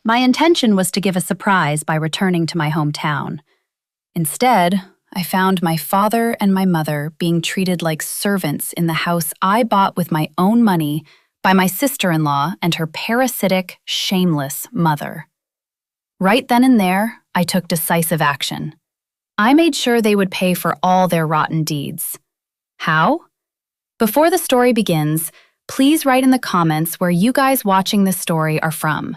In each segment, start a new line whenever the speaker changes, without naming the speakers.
My intention was to give a surprise by returning to my hometown. Instead, I found my father and my mother being treated like servants in the house I bought with my own money by my sister-in-law and her parasitic, shameless mother. Right then and there, I took decisive action. I made sure they would pay for all their rotten deeds. How? Before the story begins, please write in the comments where you guys watching this story are from.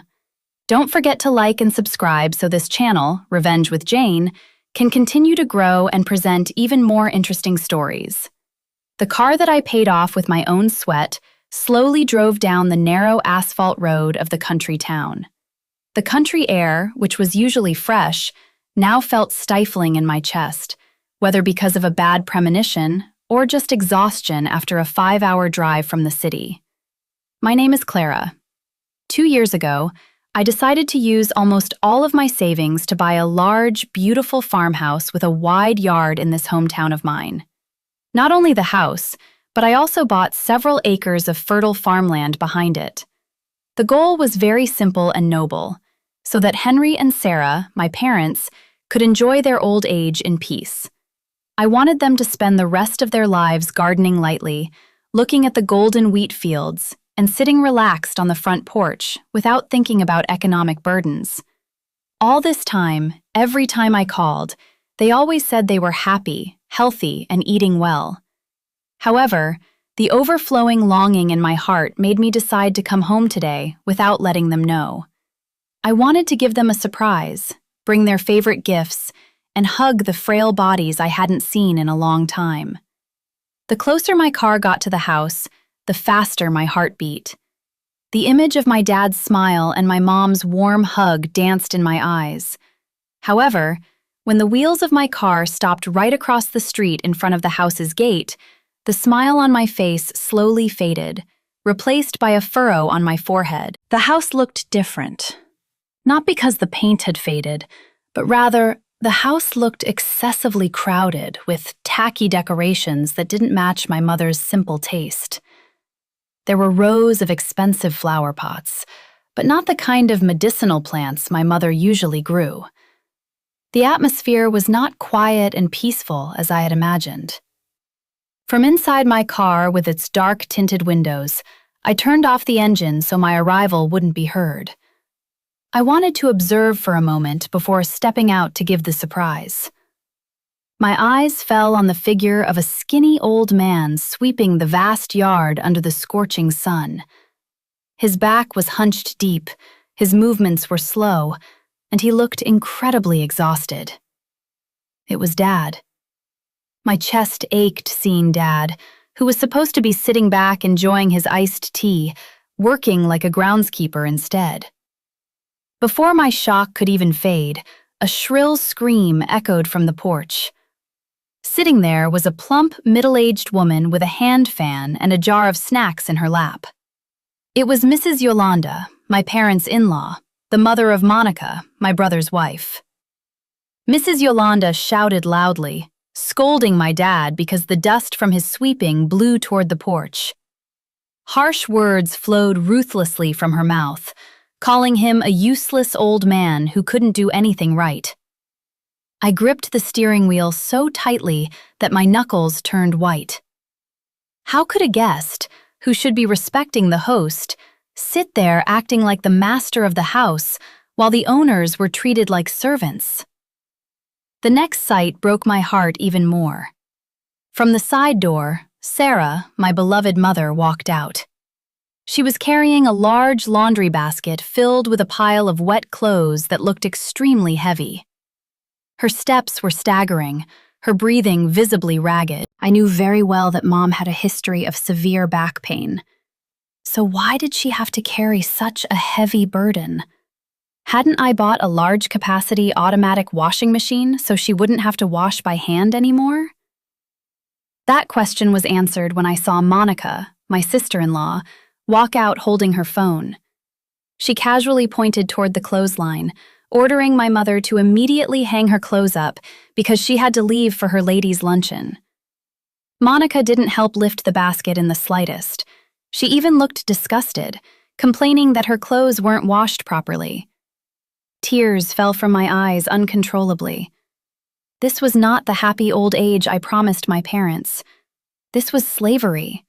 Don't forget to like and subscribe so this channel, Revenge with Jane, can continue to grow and present even more interesting stories. The car that I paid off with my own sweat slowly drove down the narrow asphalt road of the country town. The country air, which was usually fresh, now felt stifling in my chest, whether because of a bad premonition or just exhaustion after a 5-hour drive from the city. My name is Clara. 2 years ago, I decided to use almost all of my savings to buy a large, beautiful farmhouse with a wide yard in this hometown of mine. Not only the house, but I also bought several acres of fertile farmland behind it. The goal was very simple and noble, so that Henry and Sarah, my parents, could enjoy their old age in peace. I wanted them to spend the rest of their lives gardening lightly, looking at the golden wheat fields, and sitting relaxed on the front porch without thinking about economic burdens. All this time, every time I called, they always said they were happy, healthy, and eating well. However, the overflowing longing in my heart made me decide to come home today without letting them know. I wanted to give them a surprise, bring their favorite gifts, and hug the frail bodies I hadn't seen in a long time. The closer my car got to the house, the faster my heart beat. The image of my dad's smile and my mom's warm hug danced in my eyes. However, when the wheels of my car stopped right across the street in front of the house's gate, the smile on my face slowly faded, replaced by a furrow on my forehead. The house looked different. Not because the paint had faded, but rather, the house looked excessively crowded with tacky decorations that didn't match my mother's simple taste. There were rows of expensive flower pots, but not the kind of medicinal plants my mother usually grew. The atmosphere was not quiet and peaceful as I had imagined. From inside my car with its dark tinted windows, I turned off the engine so my arrival wouldn't be heard. I wanted to observe for a moment before stepping out to give the surprise. My eyes fell on the figure of a skinny old man sweeping the vast yard under the scorching sun. His back was hunched deep, his movements were slow, and he looked incredibly exhausted. It was Dad. My chest ached seeing Dad, who was supposed to be sitting back enjoying his iced tea, working like a groundskeeper instead. Before my shock could even fade, a shrill scream echoed from the porch. Sitting there was a plump, middle-aged woman with a hand fan and a jar of snacks in her lap. It was Mrs. Yolanda, my parents' in-law, the mother of Monica, my brother's wife. Mrs. Yolanda shouted loudly, scolding my dad because the dust from his sweeping blew toward the porch. Harsh words flowed ruthlessly from her mouth, calling him a useless old man who couldn't do anything right. I gripped the steering wheel so tightly that my knuckles turned white. How could a guest, who should be respecting the host, sit there acting like the master of the house while the owners were treated like servants? The next sight broke my heart even more. From the side door, Sarah, my beloved mother, walked out. She was carrying a large laundry basket filled with a pile of wet clothes that looked extremely heavy. Her steps were staggering, her breathing visibly ragged. I knew very well that Mom had a history of severe back pain. So why did she have to carry such a heavy burden? Hadn't I bought a large-capacity automatic washing machine so she wouldn't have to wash by hand anymore? That question was answered when I saw Monica, my sister-in-law, walk out holding her phone. She casually pointed toward the clothesline, ordering my mother to immediately hang her clothes up because she had to leave for her ladies' luncheon. Monica didn't help lift the basket in the slightest. She even looked disgusted, complaining that her clothes weren't washed properly. Tears fell from my eyes uncontrollably. This was not the happy old age I promised my parents. This was slavery.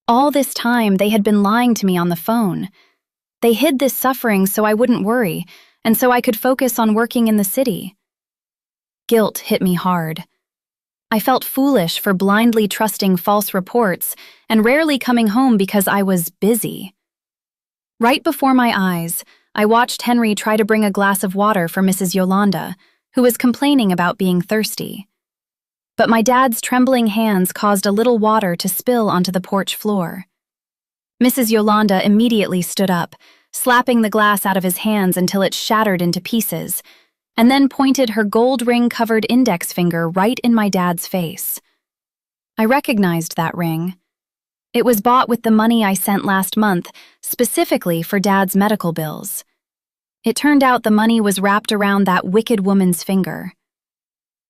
All this time, they had been lying to me on the phone. They hid this suffering so I wouldn't worry, and so I could focus on working in the city. Guilt hit me hard. I felt foolish for blindly trusting false reports and rarely coming home because I was busy. Right before my eyes, I watched Henry try to bring a glass of water for Mrs. Yolanda, who was complaining about being thirsty. But my dad's trembling hands caused a little water to spill onto the porch floor. Mrs. Yolanda immediately stood up, slapping the glass out of his hands until it shattered into pieces, and then pointed her gold ring-covered index finger right in my dad's face. I recognized that ring. It was bought with the money I sent last month, specifically for Dad's medical bills. It turned out the money was wrapped around that wicked woman's finger.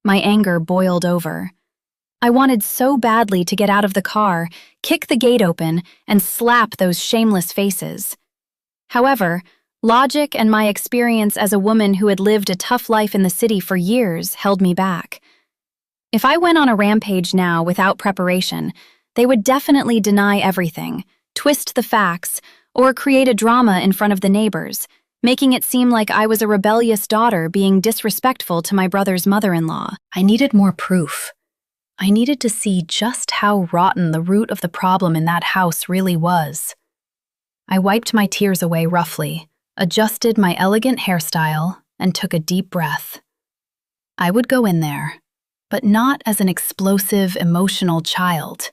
My anger boiled over. I wanted so badly to get out of the car, kick the gate open, and slap those shameless faces. However, logic and my experience as a woman who had lived a tough life in the city for years held me back. If I went on a rampage now without preparation, they would definitely deny everything, twist the facts, or create a drama in front of the neighbors, making it seem like I was a rebellious daughter being disrespectful to my brother's mother-in-law. I needed more proof. I needed to see just how rotten the root of the problem in that house really was. I wiped my tears away roughly, adjusted my elegant hairstyle, and took a deep breath. I would go in there, but not as an explosive, emotional child.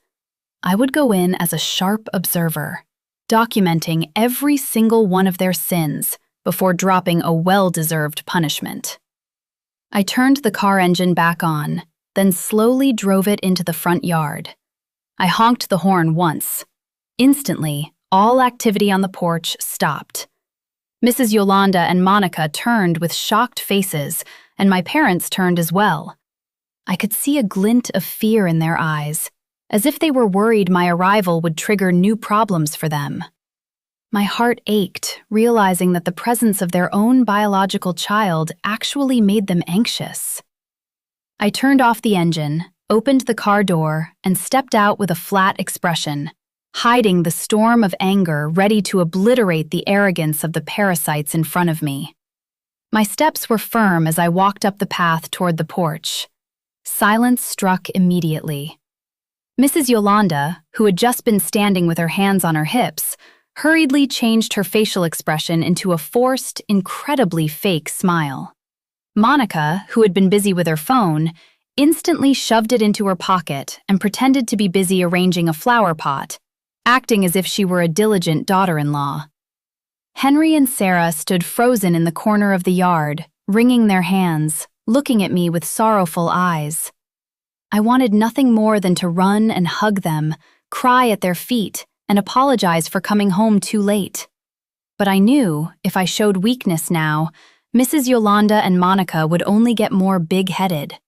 I would go in as a sharp observer, documenting every single one of their sins before dropping a well-deserved punishment. I turned the car engine back on, then slowly drove it into the front yard. I honked the horn once. Instantly, all activity on the porch stopped. Mrs. Yolanda and Monica turned with shocked faces, and my parents turned as well. I could see a glint of fear in their eyes, as if they were worried my arrival would trigger new problems for them. My heart ached, realizing that the presence of their own biological child actually made them anxious. I turned off the engine, opened the car door, and stepped out with a flat expression, hiding the storm of anger ready to obliterate the arrogance of the parasites in front of me. My steps were firm as I walked up the path toward the porch. Silence struck immediately. Mrs. Yolanda, who had just been standing with her hands on her hips, hurriedly changed her facial expression into a forced, incredibly fake smile. Monica, who had been busy with her phone, instantly shoved it into her pocket and pretended to be busy arranging a flower pot, acting as if she were a diligent daughter-in-law. Henry and Sarah stood frozen in the corner of the yard, wringing their hands, looking at me with sorrowful eyes. I wanted nothing more than to run and hug them, cry at their feet, and apologize for coming home too late. But I knew, if I showed weakness now, Mrs. Yolanda and Monica would only get more big-headed.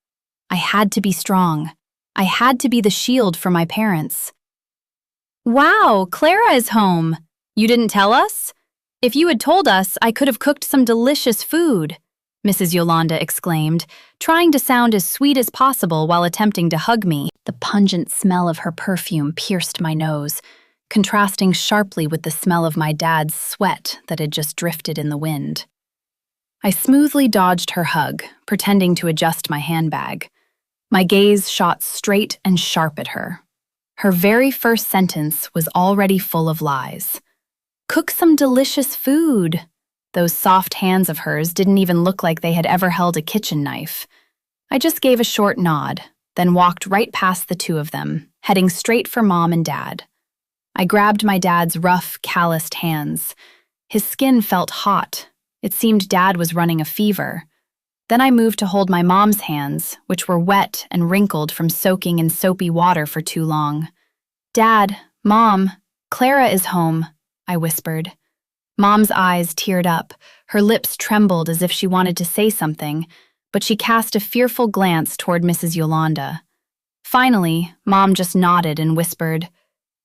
I had to be strong. I had to be the shield for my parents. "Wow, Clara is home! You didn't tell us? If you had told us, I could have cooked some delicious food," Mrs. Yolanda exclaimed, trying to sound as sweet as possible while attempting to hug me. The pungent smell of her perfume pierced my nose, contrasting sharply with the smell of my dad's sweat that had just drifted in the wind. I smoothly dodged her hug, pretending to adjust my handbag. My gaze shot straight and sharp at her. Her very first sentence was already full of lies. Cook some delicious food. Those soft hands of hers didn't even look like they had ever held a kitchen knife. I just gave a short nod, then walked right past the two of them, heading straight for Mom and Dad. I grabbed my dad's rough, calloused hands. His skin felt hot. It seemed Dad was running a fever. Then I moved to hold my mom's hands, which were wet and wrinkled from soaking in soapy water for too long. "Dad, Mom, Clara is home," I whispered. Mom's eyes teared up. Her lips trembled as if she wanted to say something, but she cast a fearful glance toward Mrs. Yolanda. Finally, Mom just nodded and whispered,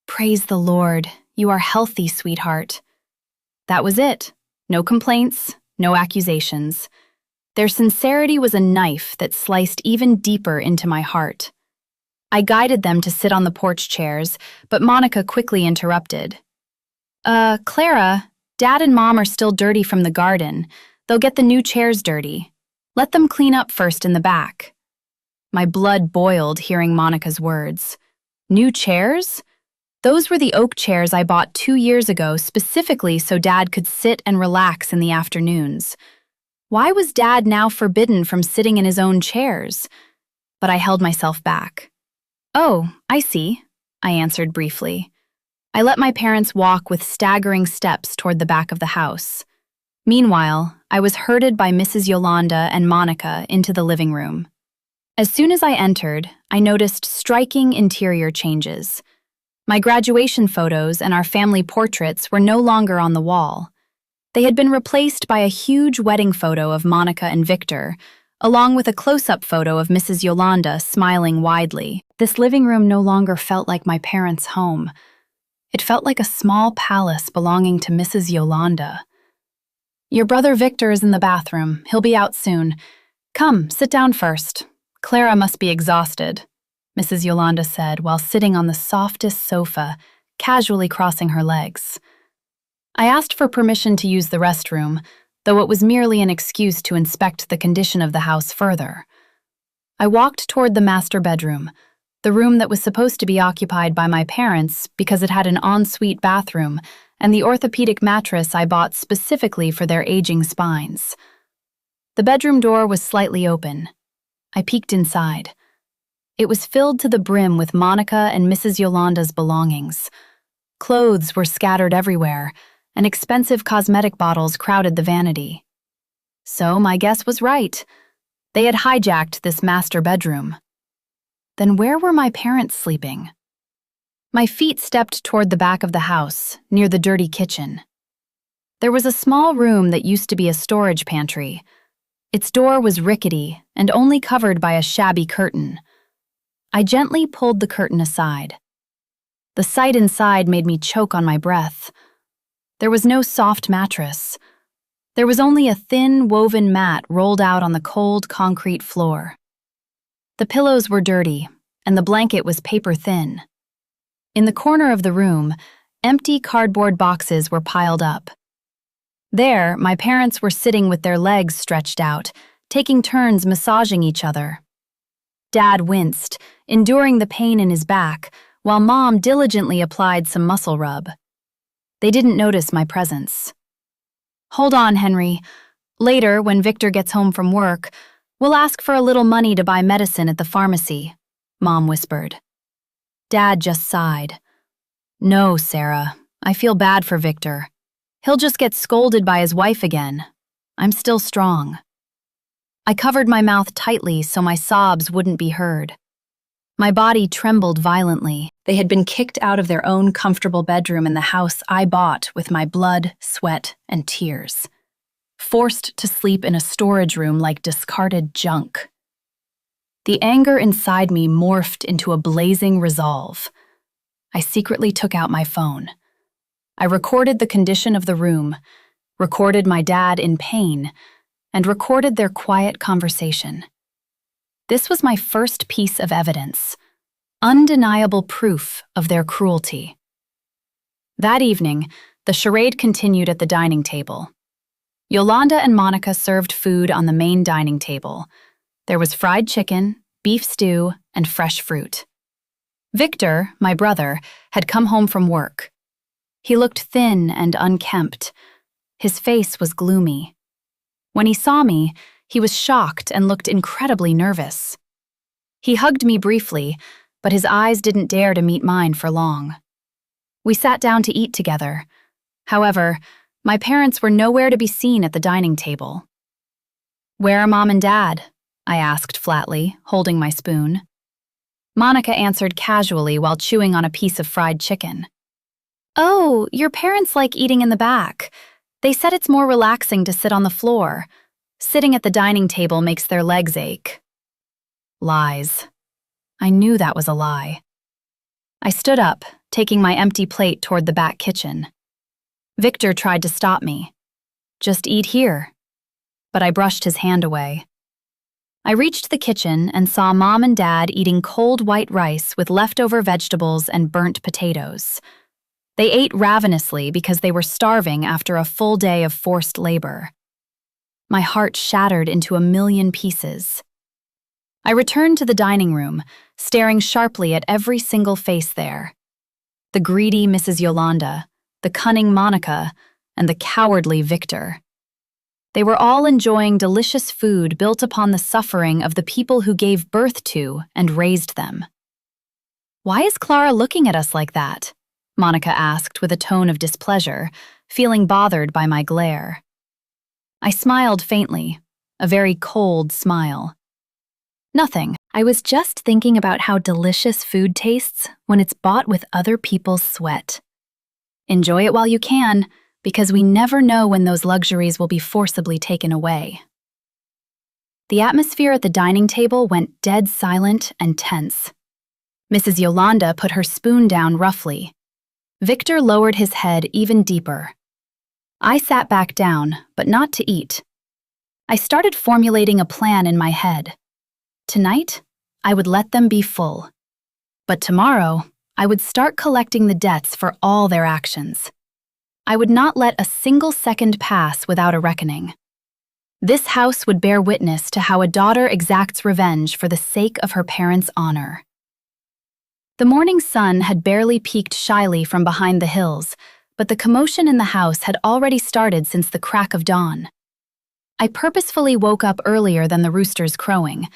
"Praise the Lord, you are healthy, sweetheart." That was it. No complaints, no accusations. Their sincerity was a knife that sliced even deeper into my heart. I guided them to sit on the porch chairs, but Monica quickly interrupted. Clara, Dad and Mom are still dirty from the garden. They'll get the new chairs dirty. Let them clean up first in the back. My blood boiled hearing Monica's words. New chairs? Those were the oak chairs I bought 2 years ago specifically so Dad could sit and relax in the afternoons. Why was Dad now forbidden from sitting in his own chairs? But I held myself back. Oh, I see, I answered briefly. I let my parents walk with staggering steps toward the back of the house. Meanwhile, I was herded by Mrs. Yolanda and Monica into the living room. As soon as I entered, I noticed striking interior changes. My graduation photos and our family portraits were no longer on the wall. They had been replaced by a huge wedding photo of Monica and Victor, along with a close-up photo of Mrs. Yolanda smiling widely. This living room no longer felt like my parents' home. It felt like a small palace belonging to Mrs. Yolanda. Your brother Victor is in the bathroom. He'll be out soon. Come, sit down first. Clara must be exhausted, Mrs. Yolanda said while sitting on the softest sofa, casually crossing her legs. I asked for permission to use the restroom, though it was merely an excuse to inspect the condition of the house further. I walked toward the master bedroom, the room that was supposed to be occupied by my parents because it had an ensuite bathroom and the orthopedic mattress I bought specifically for their aging spines. The bedroom door was slightly open. I peeked inside. It was filled to the brim with Monica and Mrs. Yolanda's belongings. Clothes were scattered everywhere, and expensive cosmetic bottles crowded the vanity. So my guess was right. They had hijacked this master bedroom. Then where were my parents sleeping? My feet stepped toward the back of the house, near the dirty kitchen. There was a small room that used to be a storage pantry. Its door was rickety and only covered by a shabby curtain. I gently pulled the curtain aside. The sight inside made me choke on my breath. There was no soft mattress. There was only a thin, woven mat rolled out on the cold concrete floor. The pillows were dirty, and the blanket was paper-thin. In the corner of the room, empty cardboard boxes were piled up. There, my parents were sitting with their legs stretched out, taking turns massaging each other. Dad winced, enduring the pain in his back, while Mom diligently applied some muscle rub. They didn't notice my presence. Hold on, Henry. Later, when Victor gets home from work, we'll ask for a little money to buy medicine at the pharmacy, Mom whispered. Dad just sighed. No, Sarah, I feel bad for Victor. He'll just get scolded by his wife again. I'm still strong. I covered my mouth tightly so my sobs wouldn't be heard. My body trembled violently. They had been kicked out of their own comfortable bedroom in the house I bought with my blood, sweat, and tears. Forced to sleep in a storage room like discarded junk. The anger inside me morphed into a blazing resolve. I secretly took out my phone. I recorded the condition of the room, recorded my dad in pain, and recorded their quiet conversation. This was my first piece of evidence, undeniable proof of their cruelty. That evening, the charade continued at the dining table. Yolanda and Monica served food on the main dining table. There was fried chicken, beef stew, and fresh fruit. Victor, my brother, had come home from work. He looked thin and unkempt. His face was gloomy. When he saw me, he was shocked and looked incredibly nervous. He hugged me briefly, but his eyes didn't dare to meet mine for long. We sat down to eat together. However, my parents were nowhere to be seen at the dining table. Where are Mom and Dad? I asked flatly, holding my spoon. Monica answered casually while chewing on a piece of fried chicken. Oh, your parents like eating in the back. They said it's more relaxing to sit on the floor. Sitting at the dining table makes their legs ache. Lies. I knew that was a lie. I stood up, taking my empty plate toward the back kitchen. Victor tried to stop me. Just eat here, but I brushed his hand away. I reached the kitchen and saw Mom and Dad eating cold white rice with leftover vegetables and burnt potatoes. They ate ravenously because they were starving after a full day of forced labor. My heart shattered into a million pieces. I returned to the dining room, staring sharply at every single face there. The greedy Mrs. Yolanda, the cunning Monica, and the cowardly Victor. They were all enjoying delicious food built upon the suffering of the people who gave birth to and raised them. "Why is Clara looking at us like that?" Monica asked with a tone of displeasure, feeling bothered by my glare. I smiled faintly, a very cold smile. "Nothing. I was just thinking about how delicious food tastes when it's bought with other people's sweat. Enjoy it while you can, because we never know when those luxuries will be forcibly taken away." The atmosphere at the dining table went dead silent and tense. Mrs. Yolanda put her spoon down roughly. Victor lowered his head even deeper. I sat back down, but not to eat. I started formulating a plan in my head. Tonight, I would let them be full. But tomorrow, I would start collecting the debts for all their actions. I would not let a single second pass without a reckoning. This house would bear witness to how a daughter exacts revenge for the sake of her parents' honor. The morning sun had barely peeked shyly from behind the hills, but the commotion in the house had already started since the crack of dawn. I purposefully woke up earlier than the roosters crowing,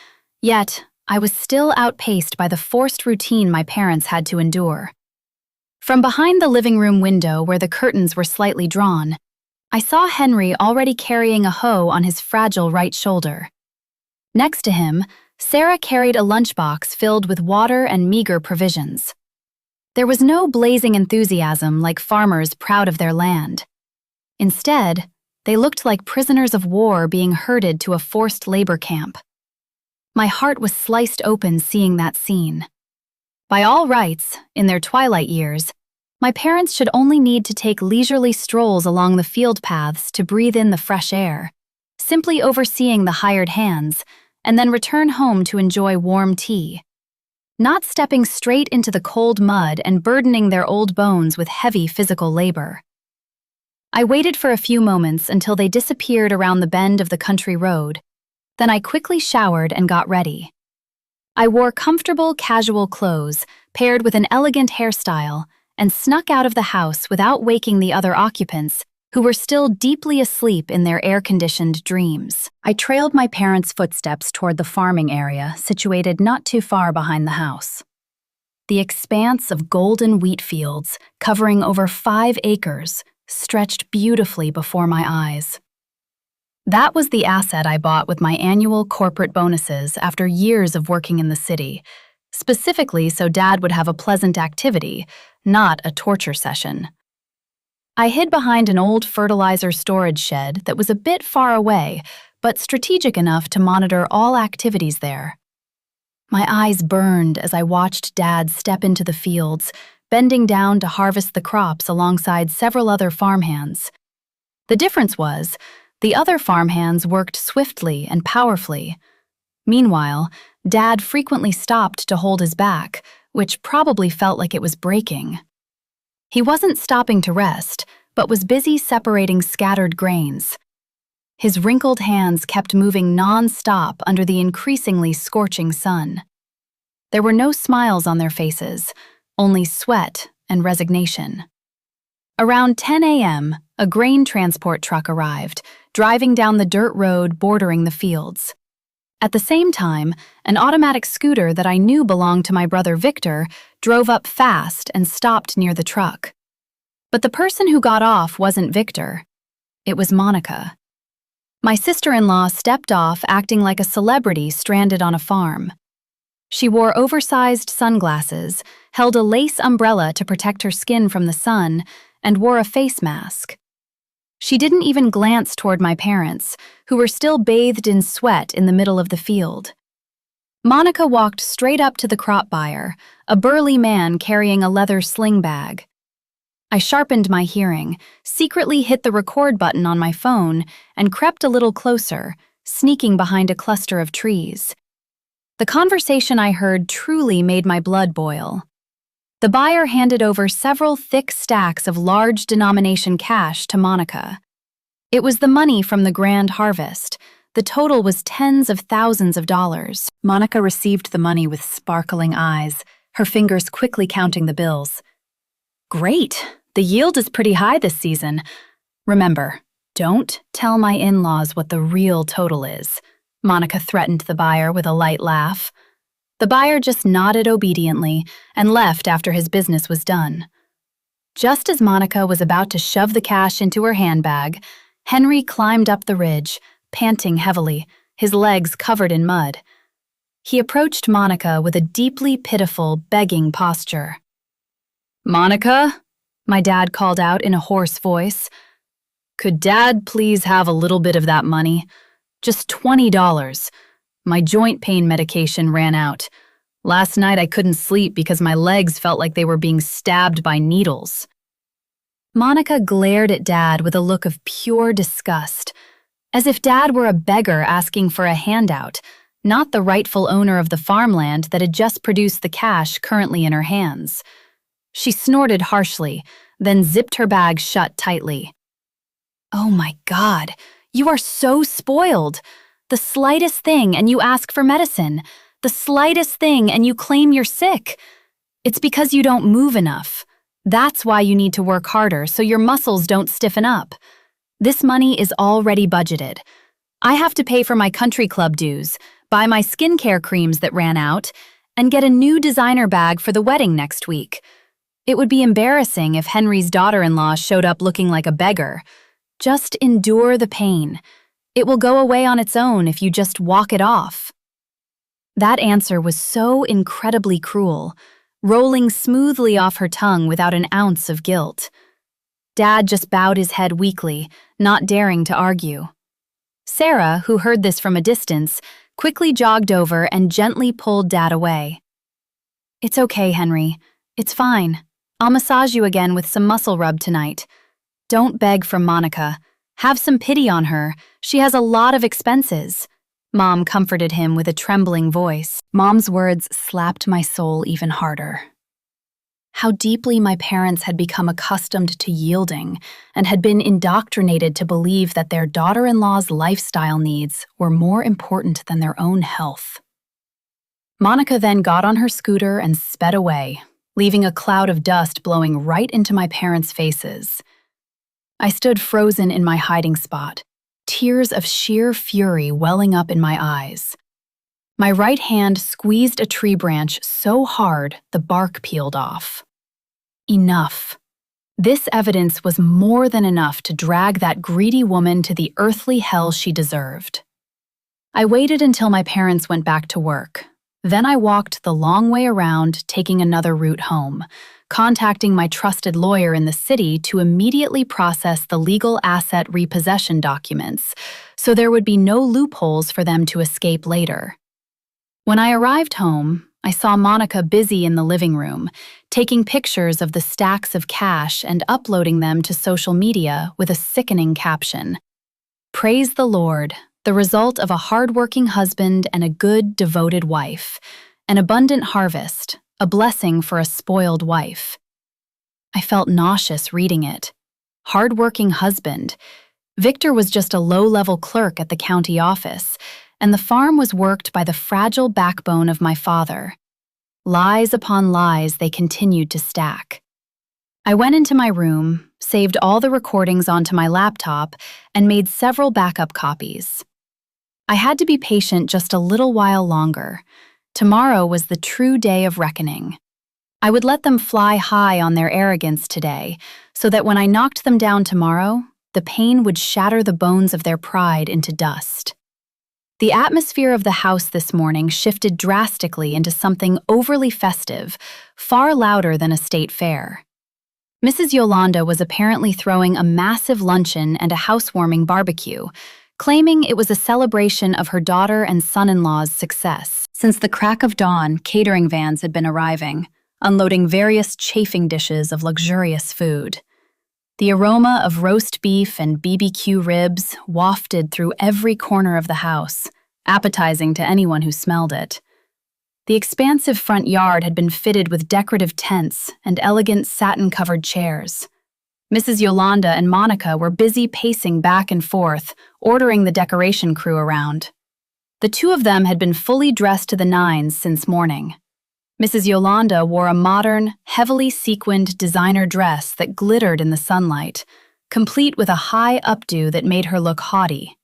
yet I was still outpaced by the forced routine my parents had to endure. From behind the living room window where the curtains were slightly drawn, I saw Henry already carrying a hoe on his fragile right shoulder. Next to him, Sarah carried a lunchbox filled with water and meager provisions. There was no blazing enthusiasm like farmers proud of their land. Instead, they looked like prisoners of war being herded to a forced labor camp. My heart was sliced open seeing that scene. By all rights, in their twilight years, my parents should only need to take leisurely strolls along the field paths to breathe in the fresh air, simply overseeing the hired hands, and then return home to enjoy warm tea. Not stepping straight into the cold mud and burdening their old bones with heavy physical labor. I waited for a few moments until they disappeared around the bend of the country road. Then I quickly showered and got ready. I wore comfortable, casual clothes, paired with an elegant hairstyle, and snuck out of the house without waking the other occupants, who were still deeply asleep in their air-conditioned dreams. I trailed my parents' footsteps toward the farming area situated not too far behind the house. The expanse of golden wheat fields, covering over 5 acres, stretched beautifully before my eyes. That was the asset I bought with my annual corporate bonuses after years of working in the city, specifically so Dad would have a pleasant activity, not a torture session. I hid behind an old fertilizer storage shed that was a bit far away, but strategic enough to monitor all activities there. My eyes burned as I watched Dad step into the fields, bending down to harvest the crops alongside several other farmhands. The difference was, the other farmhands worked swiftly and powerfully. Meanwhile, Dad frequently stopped to hold his back, which probably felt like it was breaking. He wasn't stopping to rest, but was busy separating scattered grains. His wrinkled hands kept moving non-stop under the increasingly scorching sun. There were no smiles on their faces, only sweat and resignation. Around 10 a.m., a grain transport truck arrived, driving down the dirt road bordering the fields. At the same time, an automatic scooter that I knew belonged to my brother Victor drove up fast and stopped near the truck. But the person who got off wasn't Victor. It was Monica. My sister-in-law stepped off acting like a celebrity stranded on a farm. She wore oversized sunglasses, held a lace umbrella to protect her skin from the sun, and wore a face mask. She didn't even glance toward my parents, who were still bathed in sweat in the middle of the field. Monica walked straight up to the crop buyer, a burly man carrying a leather sling bag. I sharpened my hearing, secretly hit the record button on my phone, and crept a little closer, sneaking behind a cluster of trees. The conversation I heard truly made my blood boil. The buyer handed over several thick stacks of large denomination cash to Monica. It was the money from the grand harvest. The total was tens of thousands of dollars. Monica received the money with sparkling eyes, her fingers quickly counting the bills. Great! The yield is pretty high this season. Remember, don't tell my in-laws what the real total is, Monica threatened the buyer with a light laugh. The buyer just nodded obediently and left after his business was done. Just as Monica was about to shove the cash into her handbag, Henry climbed up the ridge, panting heavily, his legs covered in mud. He approached Monica with a deeply pitiful, begging posture. "Monica?" my dad called out in a hoarse voice. "Could Dad please have a little bit of that money? Just $20. My joint pain medication ran out. Last night I couldn't sleep because my legs felt like they were being stabbed by needles." Monica glared at Dad with a look of pure disgust, as if Dad were a beggar asking for a handout, not the rightful owner of the farmland that had just produced the cash currently in her hands. She snorted harshly, then zipped her bag shut tightly. "Oh my God, you are so spoiled. The slightest thing and you ask for medicine. The slightest thing and you claim you're sick. It's because you don't move enough. That's why you need to work harder so your muscles don't stiffen up. This money is already budgeted. I have to pay for my country club dues, buy my skincare creams that ran out, and get a new designer bag for the wedding next week. It would be embarrassing if Henry's daughter-in-law showed up looking like a beggar. Just endure the pain. It will go away on its own if you just walk it off." That answer was so incredibly cruel, rolling smoothly off her tongue without an ounce of guilt. Dad just bowed his head weakly, not daring to argue. Sarah, who heard this from a distance, quickly jogged over and gently pulled Dad away. "It's okay, Henry. It's fine. I'll massage you again with some muscle rub tonight. Don't beg from Monica. Have some pity on her. She has a lot of expenses." Mom comforted him with a trembling voice. Mom's words slapped my soul even harder. How deeply my parents had become accustomed to yielding and had been indoctrinated to believe that their daughter-in-law's lifestyle needs were more important than their own health. Monica then got on her scooter and sped away, leaving a cloud of dust blowing right into my parents' faces. I stood frozen in my hiding spot, tears of sheer fury welling up in my eyes. My right hand squeezed a tree branch so hard the bark peeled off. Enough. This evidence was more than enough to drag that greedy woman to the earthly hell she deserved. I waited until my parents went back to work. Then I walked the long way around, taking another route home, contacting my trusted lawyer in the city to immediately process the legal asset repossession documents, so there would be no loopholes for them to escape later. When I arrived home, I saw Monica busy in the living room, taking pictures of the stacks of cash and uploading them to social media with a sickening caption. "Praise the Lord, the result of a hard-working husband and a good, devoted wife. An abundant harvest, a blessing for a spoiled wife." I felt nauseous reading it. Hard-working husband. Victor was just a low-level clerk at the county office, and the farm was worked by the fragile backbone of my father. Lies upon lies they continued to stack. I went into my room, saved all the recordings onto my laptop, and made several backup copies. I had to be patient just a little while longer. Tomorrow was the true day of reckoning. I would let them fly high on their arrogance today, so that when I knocked them down tomorrow, the pain would shatter the bones of their pride into dust. The atmosphere of the house this morning shifted drastically into something overly festive, far louder than a state fair. Mrs. Yolanda was apparently throwing a massive luncheon and a housewarming barbecue, claiming it was a celebration of her daughter and son-in-law's success. Since the crack of dawn, catering vans had been arriving, unloading various chafing dishes of luxurious food. The aroma of roast beef and BBQ ribs wafted through every corner of the house, appetizing to anyone who smelled it. The expansive front yard had been fitted with decorative tents and elegant satin-covered chairs. Mrs. Yolanda and Monica were busy pacing back and forth, ordering the decoration crew around. The two of them had been fully dressed to the nines since morning. Mrs. Yolanda wore a modern, heavily sequined designer dress that glittered in the sunlight, complete with a high updo that made her look haughty.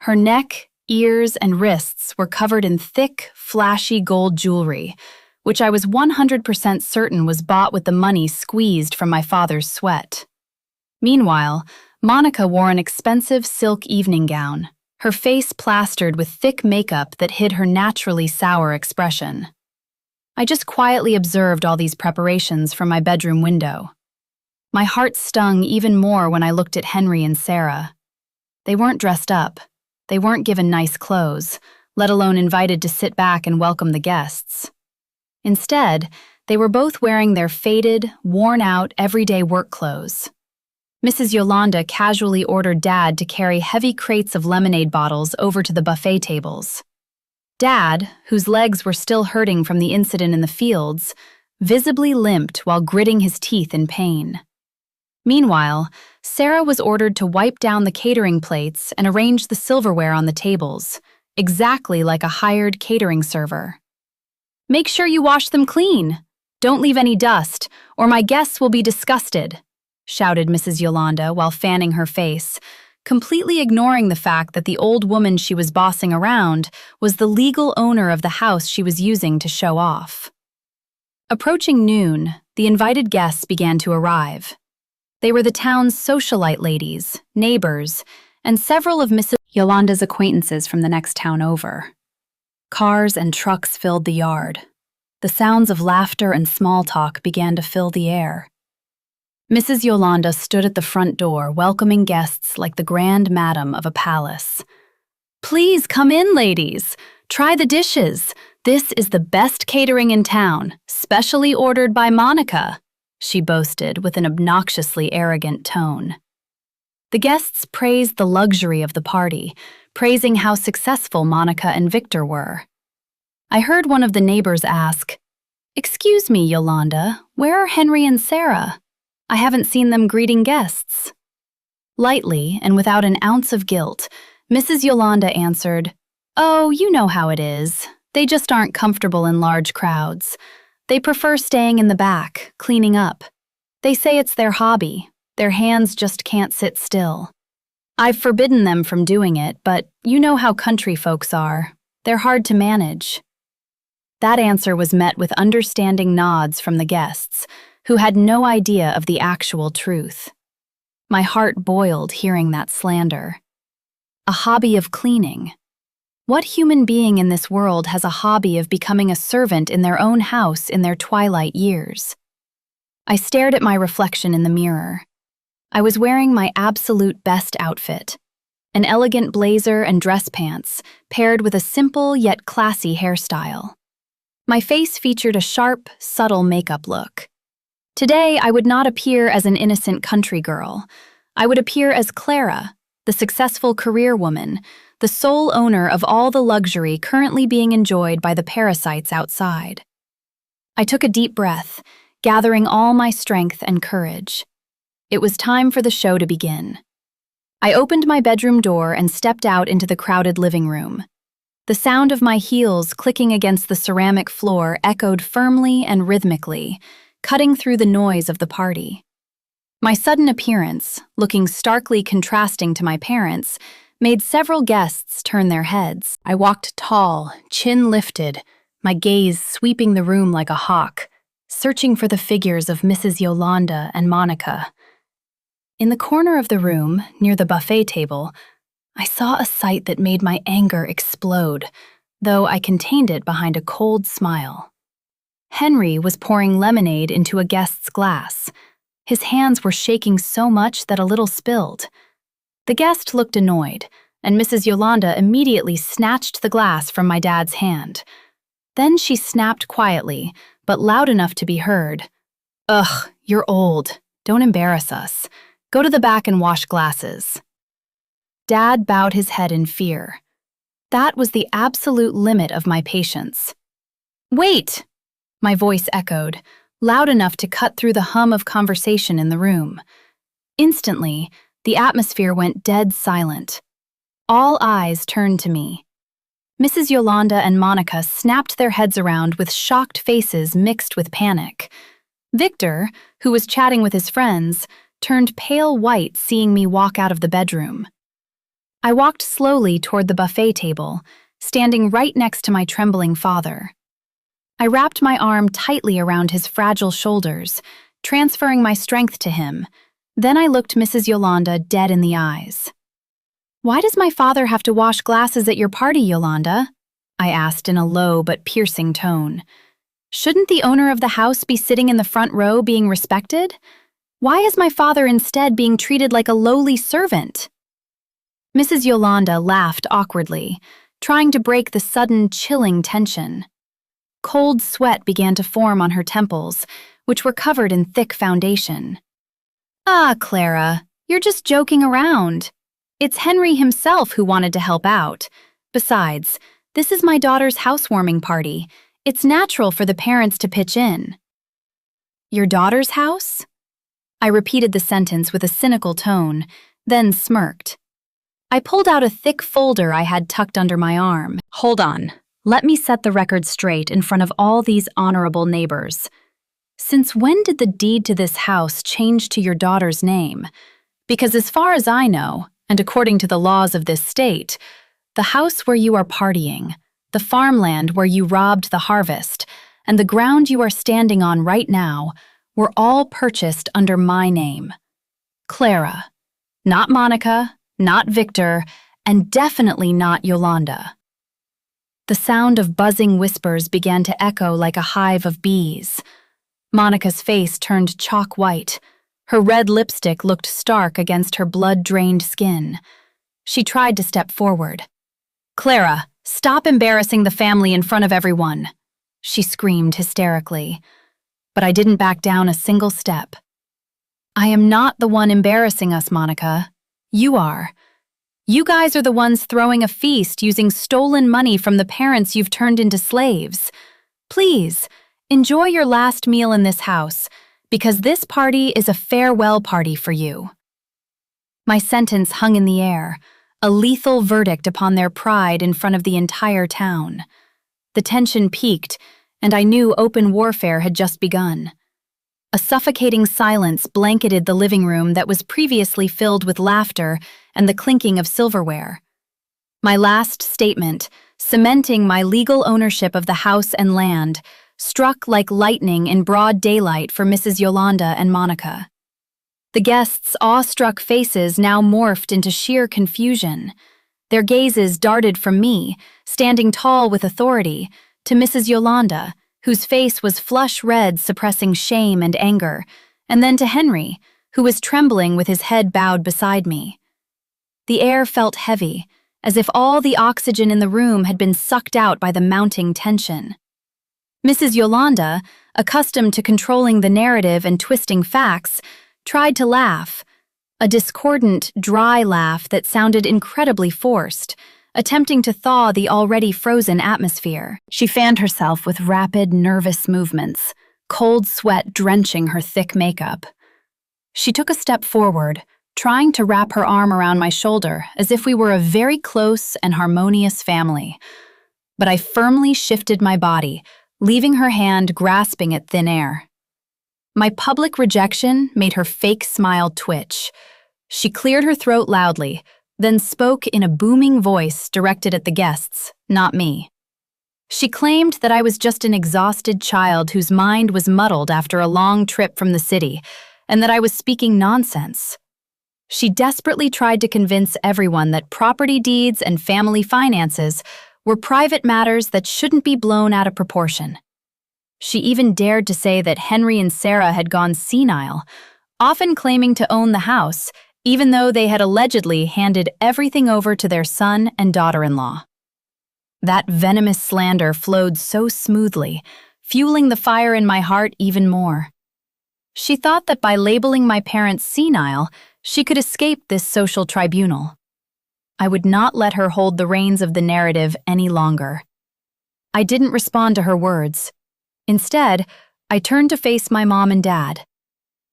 Her neck, ears, and wrists were covered in thick, flashy gold jewelry, which I was 100% certain was bought with the money squeezed from my father's sweat. Meanwhile, Monica wore an expensive silk evening gown, her face plastered with thick makeup that hid her naturally sour expression. I just quietly observed all these preparations from my bedroom window. My heart stung even more when I looked at Henry and Sarah. They weren't dressed up. They weren't given nice clothes, let alone invited to sit back and welcome the guests. Instead, they were both wearing their faded, worn-out, everyday work clothes. Mrs. Yolanda casually ordered Dad to carry heavy crates of lemonade bottles over to the buffet tables. Dad, whose legs were still hurting from the incident in the fields, visibly limped while gritting his teeth in pain. Meanwhile, Sarah was ordered to wipe down the catering plates and arrange the silverware on the tables, exactly like a hired catering server. "Make sure you wash them clean. Don't leave any dust, or my guests will be disgusted," shouted Mrs. Yolanda while fanning her face, completely ignoring the fact that the old woman she was bossing around was the legal owner of the house she was using to show off. Approaching noon, the invited guests began to arrive. They were the town's socialite ladies, neighbors, and several of Mrs. Yolanda's acquaintances from the next town over. Cars and trucks filled the yard. The sounds of laughter and small talk began to fill the air. Mrs. Yolanda stood at the front door welcoming guests like the grand madam of a palace. "Please come in, ladies. Try the dishes. This is the best catering in town, specially ordered by Monica," she boasted with an obnoxiously arrogant tone. The guests praised the luxury of the party, praising how successful Monica and Victor were. I heard one of the neighbors ask, "Excuse me, Yolanda, where are Henry and Sarah? I haven't seen them greeting guests." Lightly and without an ounce of guilt, Mrs. Yolanda answered, "Oh, you know how it is. They just aren't comfortable in large crowds. They prefer staying in the back, cleaning up. They say it's their hobby. Their hands just can't sit still. I've forbidden them from doing it, but you know how country folks are. They're hard to manage." That answer was met with understanding nods from the guests, who had no idea of the actual truth. My heart boiled hearing that slander. A hobby of cleaning. What human being in this world has a hobby of becoming a servant in their own house in their twilight years? I stared at my reflection in the mirror. I was wearing my absolute best outfit, an elegant blazer and dress pants, paired with a simple yet classy hairstyle. My face featured a sharp, subtle makeup look. Today, I would not appear as an innocent country girl. I would appear as Clara, the successful career woman, the sole owner of all the luxury currently being enjoyed by the parasites outside. I took a deep breath, gathering all my strength and courage. It was time for the show to begin. I opened my bedroom door and stepped out into the crowded living room. The sound of my heels clicking against the ceramic floor echoed firmly and rhythmically, cutting through the noise of the party. My sudden appearance, looking starkly contrasting to my parents, made several guests turn their heads. I walked tall, chin lifted, my gaze sweeping the room like a hawk, searching for the figures of Mrs. Yolanda and Monica. In the corner of the room, near the buffet table, I saw a sight that made my anger explode, though I contained it behind a cold smile. Henry was pouring lemonade into a guest's glass. His hands were shaking so much that a little spilled. The guest looked annoyed, and Mrs. Yolanda immediately snatched the glass from my dad's hand. Then she snapped quietly, but loud enough to be heard. "Ugh, you're old. Don't embarrass us. Go to the back and wash glasses." Dad bowed his head in fear. That was the absolute limit of my patience. "Wait!" my voice echoed, loud enough to cut through the hum of conversation in the room. Instantly, the atmosphere went dead silent. All eyes turned to me. Mrs. Yolanda and Monica snapped their heads around with shocked faces mixed with panic. Victor, who was chatting with his friends, turned pale white seeing me walk out of the bedroom. I walked slowly toward the buffet table, standing right next to my trembling father. I wrapped my arm tightly around his fragile shoulders, transferring my strength to him. Then I looked Mrs. Yolanda dead in the eyes. "Why does my father have to wash glasses at your party, Yolanda?" I asked in a low but piercing tone. "Shouldn't the owner of the house be sitting in the front row being respected? Why is my father instead being treated like a lowly servant?" Mrs. Yolanda laughed awkwardly, trying to break the sudden, chilling tension. Cold sweat began to form on her temples, which were covered in thick foundation. "Ah, Clara, you're just joking around. It's Henry himself who wanted to help out. Besides, this is my daughter's housewarming party. It's natural for the parents to pitch in." "Your daughter's house?" I repeated the sentence with a cynical tone, then smirked. I pulled out a thick folder I had tucked under my arm. "Hold on. Let me set the record straight in front of all these honorable neighbors. Since when did the deed to this house change to your daughter's name? Because as far as I know, and according to the laws of this state, the house where you are partying, the farmland where you robbed the harvest, and the ground you are standing on right now were all purchased under my name. Clara. Not Monica, not Victor, and definitely not Yolanda." The sound of buzzing whispers began to echo like a hive of bees. Monica's face turned chalk white. Her red lipstick looked stark against her blood-drained skin. She tried to step forward. "Clara, stop embarrassing the family in front of everyone," she screamed hysterically. But I didn't back down a single step. "I am not the one embarrassing us, Monica. You are. You guys are the ones throwing a feast using stolen money from the parents you've turned into slaves. Please, enjoy your last meal in this house, because this party is a farewell party for you." My sentence hung in the air, a lethal verdict upon their pride in front of the entire town. The tension peaked, and I knew open warfare had just begun. A suffocating silence blanketed the living room that was previously filled with laughter and the clinking of silverware. My last statement, cementing my legal ownership of the house and land, struck like lightning in broad daylight for Mrs. Yolanda and Monica. The guests' awestruck faces now morphed into sheer confusion. Their gazes darted from me, standing tall with authority, to Mrs. Yolanda, whose face was flush red suppressing shame and anger, and then to Henry, who was trembling with his head bowed beside me. The air felt heavy, as if all the oxygen in the room had been sucked out by the mounting tension. Mrs. Yolanda, accustomed to controlling the narrative and twisting facts, tried to laugh, a discordant, dry laugh that sounded incredibly forced, attempting to thaw the already frozen atmosphere. She fanned herself with rapid, nervous movements, cold sweat drenching her thick makeup. She took a step forward, trying to wrap her arm around my shoulder as if we were a very close and harmonious family. But I firmly shifted my body, leaving her hand grasping at thin air. My public rejection made her fake smile twitch. She cleared her throat loudly, then spoke in a booming voice directed at the guests, not me. She claimed that I was just an exhausted child whose mind was muddled after a long trip from the city, and that I was speaking nonsense. She desperately tried to convince everyone that property deeds and family finances were private matters that shouldn't be blown out of proportion. She even dared to say that Henry and Sarah had gone senile, often claiming to own the house, even though they had allegedly handed everything over to their son and daughter-in-law. That venomous slander flowed so smoothly, fueling the fire in my heart even more. She thought that by labeling my parents senile, she could escape this social tribunal. I would not let her hold the reins of the narrative any longer. I didn't respond to her words. Instead, I turned to face my mom and dad.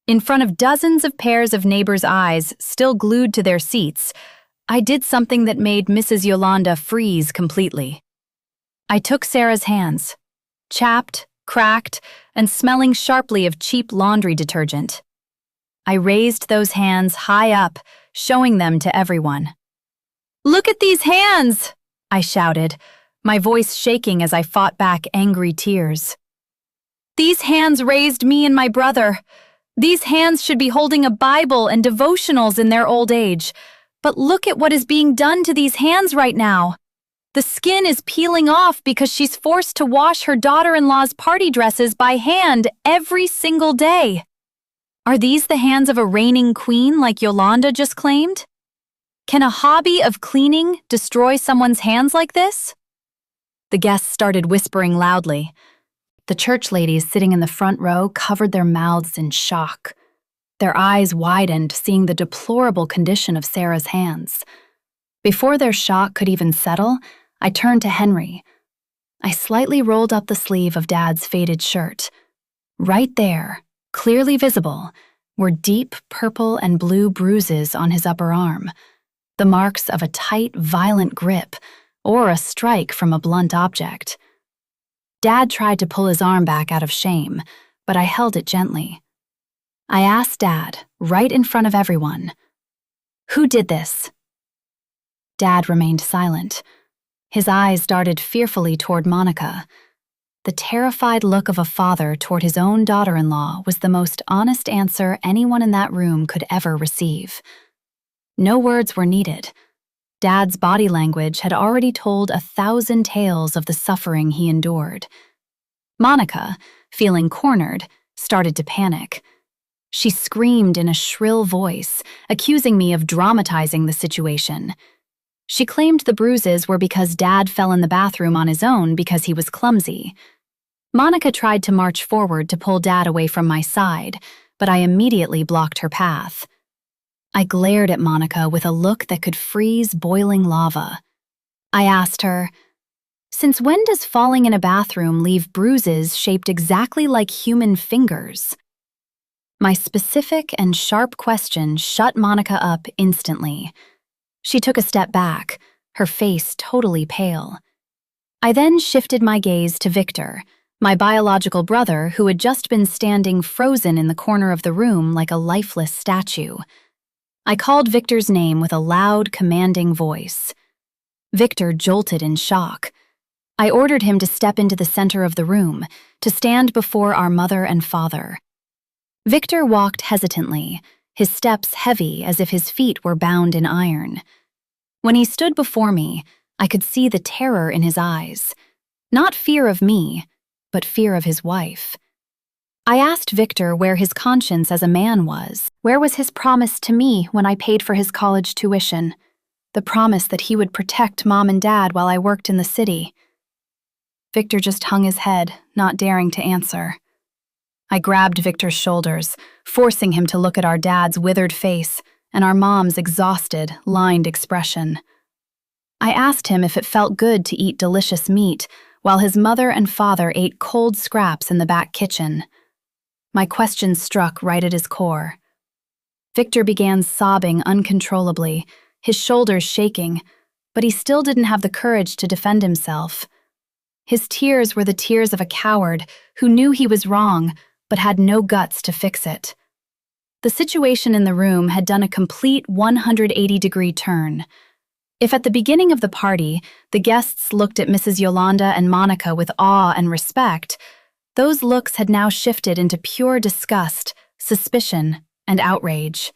In front of dozens of pairs of neighbors' eyes still glued to their seats, I did something that made Mrs. Yolanda freeze completely. I took Sarah's hands, chapped, cracked, and smelling sharply of cheap laundry detergent. I raised those hands high up, showing them to everyone. "Look at these hands!" I shouted, my voice shaking as I fought back angry tears. "These hands raised me and my brother. These hands should be holding a Bible and devotionals in their old age. But look at what is being done to these hands right now. The skin is peeling off because she's forced to wash her daughter-in-law's party dresses by hand every single day. Are these the hands of a reigning queen like Yolanda just claimed? Can a hobby of cleaning destroy someone's hands like this?" The guests started whispering loudly. The church ladies sitting in the front row covered their mouths in shock. Their eyes widened, seeing the deplorable condition of Sarah's hands. Before their shock could even settle, I turned to Henry. I slightly rolled up the sleeve of Dad's faded shirt. Right there, clearly visible, were deep purple and blue bruises on his upper arm, the marks of a tight, violent grip or a strike from a blunt object. Dad tried to pull his arm back out of shame, but I held it gently. I asked Dad, right in front of everyone, "Who did this?" Dad remained silent. His eyes darted fearfully toward Monica. The terrified look of a father toward his own daughter-in-law was the most honest answer anyone in that room could ever receive. No words were needed. Dad's body language had already told 1,000 tales of the suffering he endured. Monica, feeling cornered, started to panic. She screamed in a shrill voice, accusing me of dramatizing the situation. She claimed the bruises were because Dad fell in the bathroom on his own because he was clumsy. Monica tried to march forward to pull Dad away from my side, but I immediately blocked her path. I glared at Monica with a look that could freeze boiling lava. I asked her, "Since when does falling in a bathroom leave bruises shaped exactly like human fingers?" My specific and sharp question shut Monica up instantly. She took a step back, her face totally pale. I then shifted my gaze to Victor, my biological brother who had just been standing frozen in the corner of the room like a lifeless statue. I called Victor's name with a loud, commanding voice. Victor jolted in shock. I ordered him to step into the center of the room, to stand before our mother and father. Victor walked hesitantly, his steps heavy as if his feet were bound in iron. When he stood before me, I could see the terror in his eyes. Not fear of me, but fear of his wife. I asked Victor where his conscience as a man was. Where was his promise to me when I paid for his college tuition? The promise that he would protect Mom and Dad while I worked in the city. Victor just hung his head, not daring to answer. I grabbed Victor's shoulders, forcing him to look at our dad's withered face and our mom's exhausted, lined expression. I asked him if it felt good to eat delicious meat while his mother and father ate cold scraps in the back kitchen. My question struck right at his core. Victor began sobbing uncontrollably, his shoulders shaking, but he still didn't have the courage to defend himself. His tears were the tears of a coward who knew he was wrong, but had no guts to fix it. The situation in the room had done a complete 180-degree turn. If at the beginning of the party, the guests looked at Mrs. Yolanda and Monica with awe and respect, those looks had now shifted into pure disgust, suspicion, and outrage.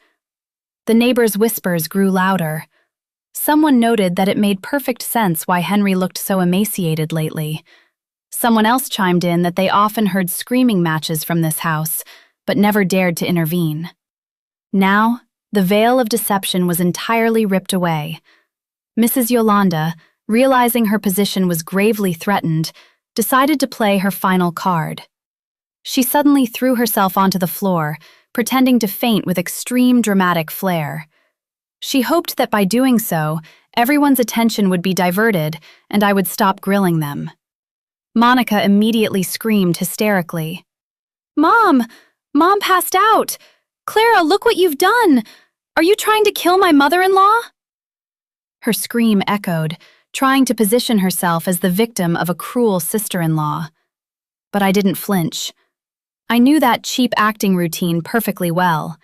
The neighbors' whispers grew louder. Someone noted that it made perfect sense why Henry looked so emaciated lately. Someone else chimed in that they often heard screaming matches from this house, but never dared to intervene. Now, the veil of deception was entirely ripped away. Mrs. Yolanda, realizing her position was gravely threatened, decided to play her final card. She suddenly threw herself onto the floor, pretending to faint with extreme dramatic flair. She hoped that by doing so, everyone's attention would be diverted and I would stop grilling them. Monica immediately screamed hysterically. "Mom! Mom passed out! Clara, look what you've done! Are you trying to kill my mother-in-law?" Her scream echoed, trying to position herself as the victim of a cruel sister-in-law. But I didn't flinch. I knew that cheap acting routine perfectly well.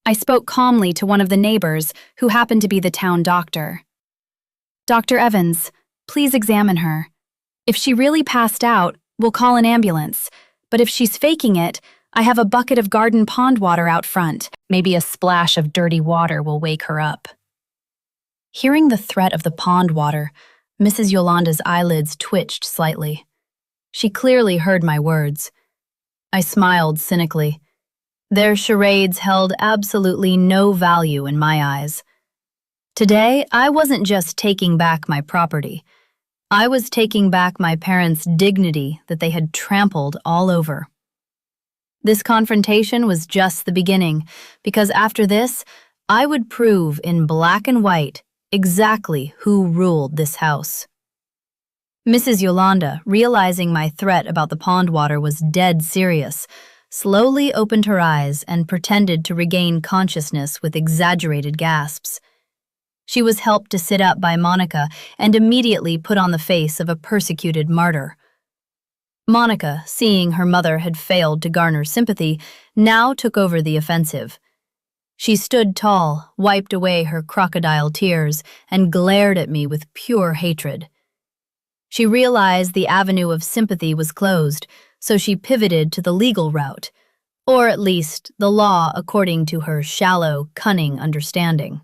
I spoke calmly to one of the neighbors, who happened to be the town doctor. "Dr. Evans, please examine her. If she really passed out, we'll call an ambulance. But if she's faking it, I have a bucket of garden pond water out front. Maybe a splash of dirty water will wake her up." Hearing the threat of the pond water, Mrs. Yolanda's eyelids twitched slightly. She clearly heard my words. I smiled cynically. Their charades held absolutely no value in my eyes. Today, I wasn't just taking back my property. I was taking back my parents' dignity that they had trampled all over. This confrontation was just the beginning, because after this, I would prove in black and white exactly who ruled this house. Mrs. Yolanda, realizing my threat about the pond water was dead serious, slowly opened her eyes and pretended to regain consciousness with exaggerated gasps. She was helped to sit up by Monica and immediately put on the face of a persecuted martyr. Monica, seeing her mother had failed to garner sympathy, now took over the offensive. She stood tall, wiped away her crocodile tears, and glared at me with pure hatred. She realized the avenue of sympathy was closed, so she pivoted to the legal route, or at least the law according to her shallow, cunning understanding.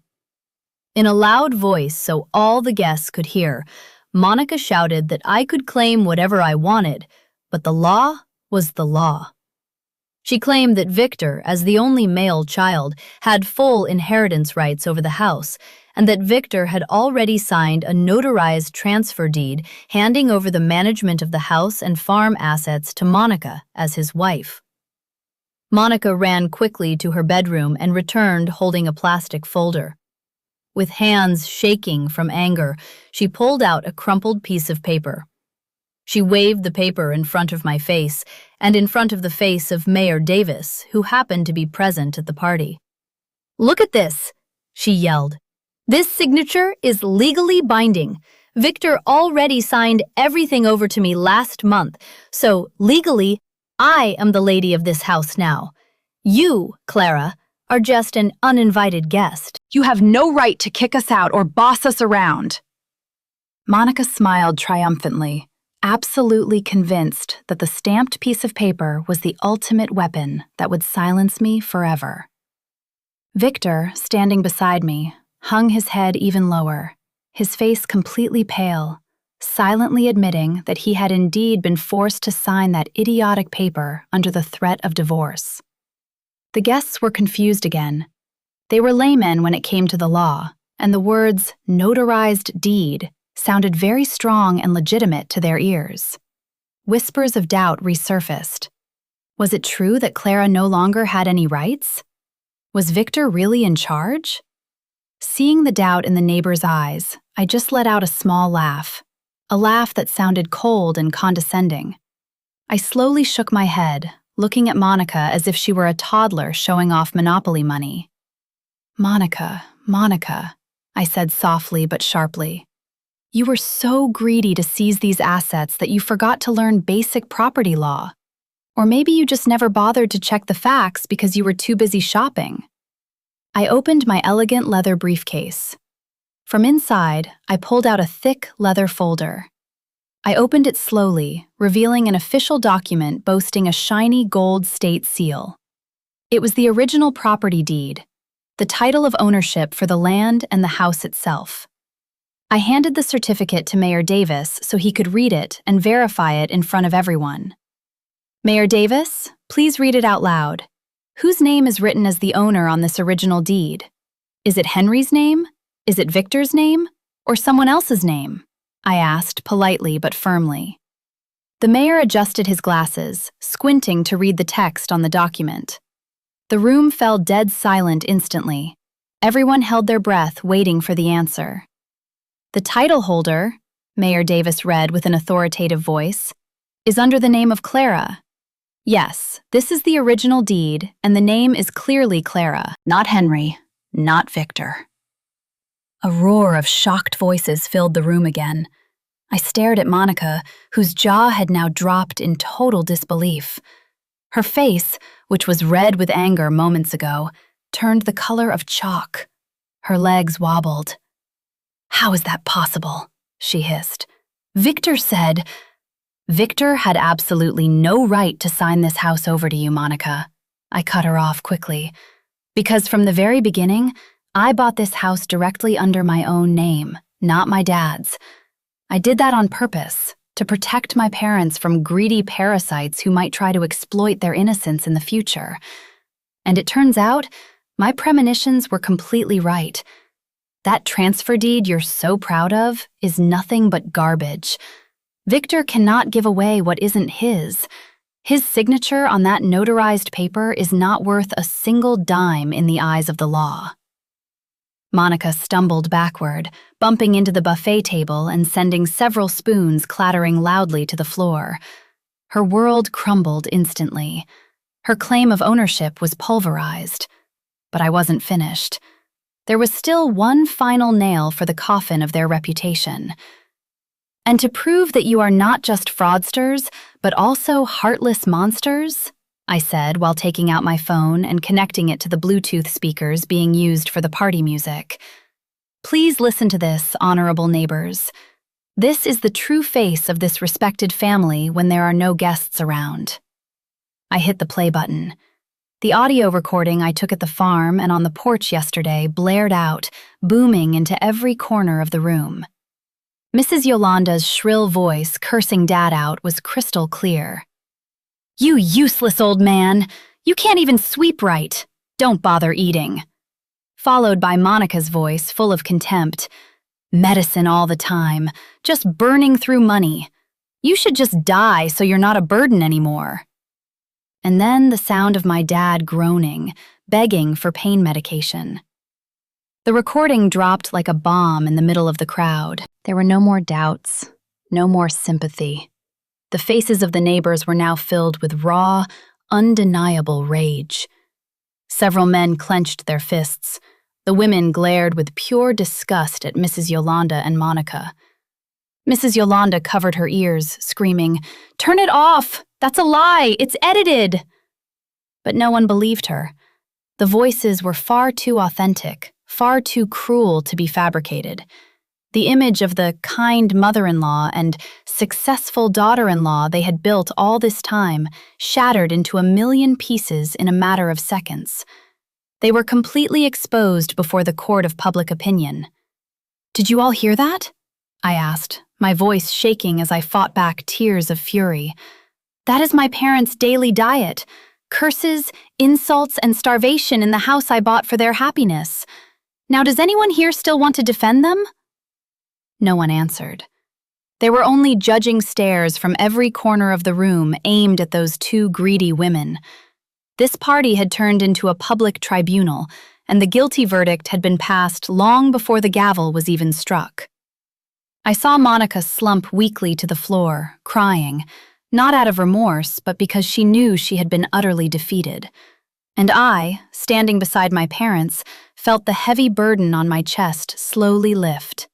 In a loud voice so all the guests could hear, Monica shouted that I could claim whatever I wanted, but the law was the law. She claimed that Victor, as the only male child, had full inheritance rights over the house, and that Victor had already signed a notarized transfer deed handing over the management of the house and farm assets to Monica as his wife. Monica ran quickly to her bedroom and returned holding a plastic folder. With hands shaking from anger, she pulled out a crumpled piece of paper. She waved the paper in front of my face and in front of the face of Mayor Davis, who happened to be present at the party. "Look at this," she yelled. "This signature is legally binding. Victor already signed everything over to me last month, so legally, I am the lady of this house now. You, Clara, are just an uninvited guest. You have no right to kick us out or boss us around." Monica smiled triumphantly, absolutely convinced that the stamped piece of paper was the ultimate weapon that would silence me forever. Victor, standing beside me, hung his head even lower, his face completely pale, silently admitting that he had indeed been forced to sign that idiotic paper under the threat of divorce. The guests were confused again. They were laymen when it came to the law, and the words "notarized deed" sounded very strong and legitimate to their ears. Whispers of doubt resurfaced. Was it true that Clara no longer had any rights? Was Victor really in charge? Seeing the doubt in the neighbor's eyes, I just let out a small laugh, a laugh that sounded cold and condescending. I slowly shook my head, looking at Monica as if she were a toddler showing off Monopoly money. "Monica, Monica," I said softly but sharply. "You were so greedy to seize these assets that you forgot to learn basic property law. Or maybe you just never bothered to check the facts because you were too busy shopping." I opened my elegant leather briefcase. From inside, I pulled out a thick leather folder. I opened it slowly, revealing an official document boasting a shiny gold state seal. It was the original property deed, the title of ownership for the land and the house itself. I handed the certificate to Mayor Davis so he could read it and verify it in front of everyone. "Mayor Davis, please read it out loud. Whose name is written as the owner on this original deed? Is it Henry's name? Is it Victor's name? Or someone else's name?" I asked politely but firmly. The mayor adjusted his glasses, squinting to read the text on the document. The room fell dead silent instantly. Everyone held their breath, waiting for the answer. "The title holder," Mayor Davis read with an authoritative voice, "is under the name of Clara. Yes, this is the original deed, and the name is clearly Clara, not Henry, not Victor." A roar of shocked voices filled the room again. I stared at Monica, whose jaw had now dropped in total disbelief. Her face, which was red with anger moments ago, turned the color of chalk. Her legs wobbled. "How is that possible?" she hissed. "Victor said—" "Victor had absolutely no right to sign this house over to you, Monica." I cut her off quickly. "Because from the very beginning, I bought this house directly under my own name, not my dad's. I did that on purpose, to protect my parents from greedy parasites who might try to exploit their innocence in the future. And it turns out, my premonitions were completely right. That transfer deed you're so proud of is nothing but garbage. Victor cannot give away what isn't his. His signature on that notarized paper is not worth a single dime in the eyes of the law." Monica stumbled backward, bumping into the buffet table and sending several spoons clattering loudly to the floor. Her world crumbled instantly. Her claim of ownership was pulverized. But I wasn't finished. There was still one final nail for the coffin of their reputation. "And to prove that you are not just fraudsters, but also heartless monsters," I said while taking out my phone and connecting it to the Bluetooth speakers being used for the party music. "Please listen to this, honorable neighbors. This is the true face of this respected family when there are no guests around." I hit the play button. The audio recording I took at the farm and on the porch yesterday blared out, booming into every corner of the room. Mrs. Yolanda's shrill voice cursing Dad out was crystal clear. "You useless old man! You can't even sweep right! Don't bother eating!" Followed by Monica's voice full of contempt. "Medicine all the time, just burning through money. You should just die so you're not a burden anymore." And then the sound of my dad groaning, begging for pain medication. The recording dropped like a bomb in the middle of the crowd. There were no more doubts, no more sympathy. The faces of the neighbors were now filled with raw, undeniable rage. Several men clenched their fists. The women glared with pure disgust at Mrs. Yolanda and Monica. Mrs. Yolanda covered her ears, screaming, "Turn it off! That's a lie! It's edited!" But no one believed her. The voices were far too authentic, far too cruel to be fabricated. The image of the kind mother-in-law and successful daughter-in-law they had built all this time shattered into a million pieces in a matter of seconds. They were completely exposed before the court of public opinion. "Did you all hear that?" I asked, my voice shaking as I fought back tears of fury. "That is my parents' daily diet. Curses, insults, and starvation in the house I bought for their happiness. Now does anyone here still want to defend them?" No one answered. There were only judging stares from every corner of the room aimed at those two greedy women. This party had turned into a public tribunal, and the guilty verdict had been passed long before the gavel was even struck. I saw Monica slump weakly to the floor, crying, not out of remorse, but because she knew she had been utterly defeated. And I, standing beside my parents, felt the heavy burden on my chest slowly lift.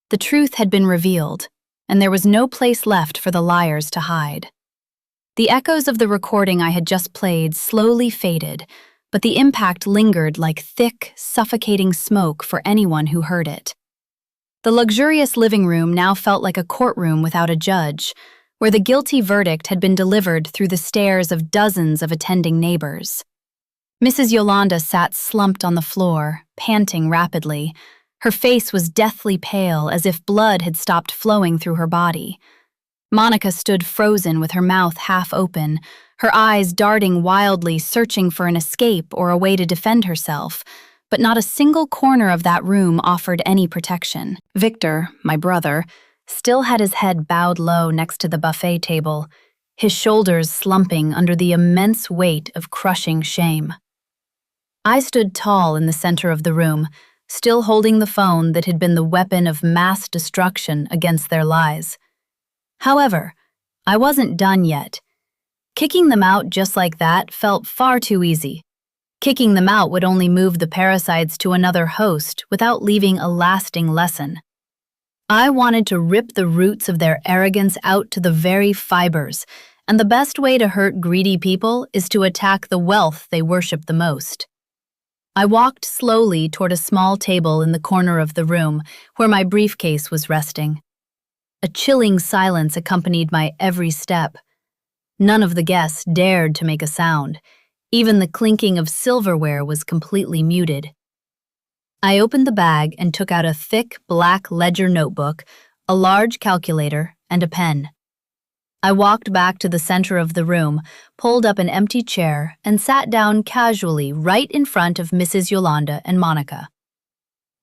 The truth had been revealed, and there was no place left for the liars to hide. The echoes of the recording I had just played slowly faded, but the impact lingered like thick, suffocating smoke for anyone who heard it. The luxurious living room now felt like a courtroom without a judge, where the guilty verdict had been delivered through the stares of dozens of attending neighbors. Mrs. Yolanda sat slumped on the floor, panting rapidly. Her face was deathly pale, as if blood had stopped flowing through her body. Monica stood frozen with her mouth half open, her eyes darting wildly, searching for an escape or a way to defend herself, but not a single corner of that room offered any protection. Victor, my brother, still had his head bowed low next to the buffet table, his shoulders slumping under the immense weight of crushing shame. I stood tall in the center of the room, still holding the phone that had been the weapon of mass destruction against their lies. However, I wasn't done yet. Kicking them out just like that felt far too easy. Kicking them out would only move the parasites to another host without leaving a lasting lesson. I wanted to rip the roots of their arrogance out to the very fibers, and the best way to hurt greedy people is to attack the wealth they worship the most. I walked slowly toward a small table in the corner of the room where my briefcase was resting. A chilling silence accompanied my every step. None of the guests dared to make a sound. Even the clinking of silverware was completely muted. I opened the bag and took out a thick black ledger notebook, a large calculator, and a pen. I walked back to the center of the room, pulled up an empty chair, and sat down casually right in front of Mrs. Yolanda and Monica.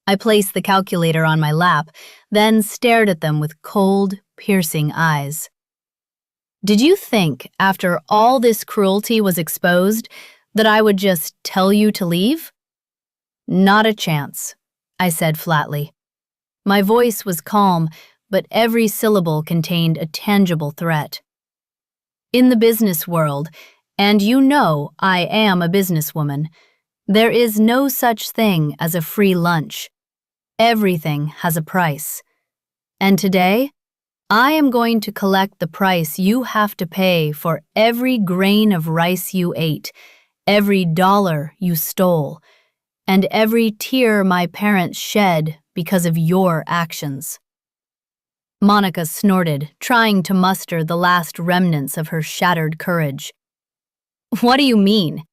I placed the calculator on my lap, then stared at them with cold, piercing eyes. Did you think, after all this cruelty was exposed, that I would just tell you to leave? Not a chance, I said flatly. My voice was calm, but every syllable contained a tangible threat. In the business world, and you know I am a businesswoman, there is no such thing as a free lunch. Everything has a price. And today, I am going to collect the price you have to pay for every grain of rice you ate, every dollar you stole, and every tear my parents shed because of your actions. Monica snorted, trying to muster the last remnants of her shattered courage. What do you mean?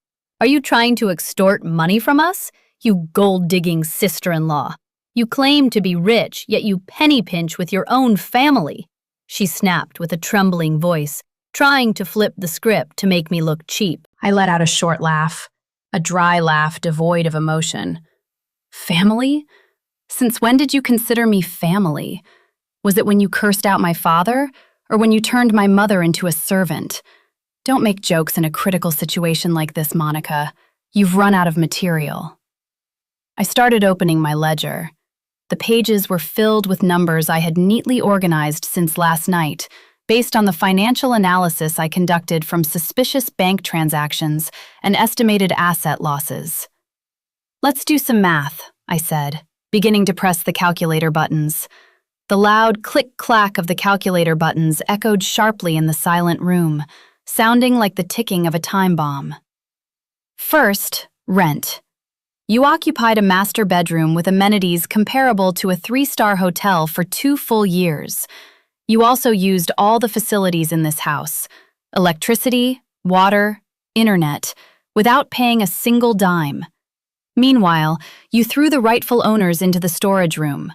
Are you trying to extort money from us, you gold-digging sister-in-law? You claim to be rich, yet you penny pinch with your own family, she snapped with a trembling voice, trying to flip the script to make me look cheap. I let out a short laugh, a dry laugh devoid of emotion. Family? Since when did you consider me family? Was it when you cursed out my father, or when you turned my mother into a servant? Don't make jokes in a critical situation like this, Monica. You've run out of material. I started opening my ledger. The pages were filled with numbers I had neatly organized since last night, based on the financial analysis I conducted from suspicious bank transactions and estimated asset losses. Let's do some math, I said, beginning to press the calculator buttons. The loud click-clack of the calculator buttons echoed sharply in the silent room, sounding like the ticking of a time bomb. First, rent. You occupied a master bedroom with amenities comparable to a 3-star hotel for 2 full years. You also used all the facilities in this house: electricity, water, internet, without paying a single dime. Meanwhile, you threw the rightful owners into the storage room.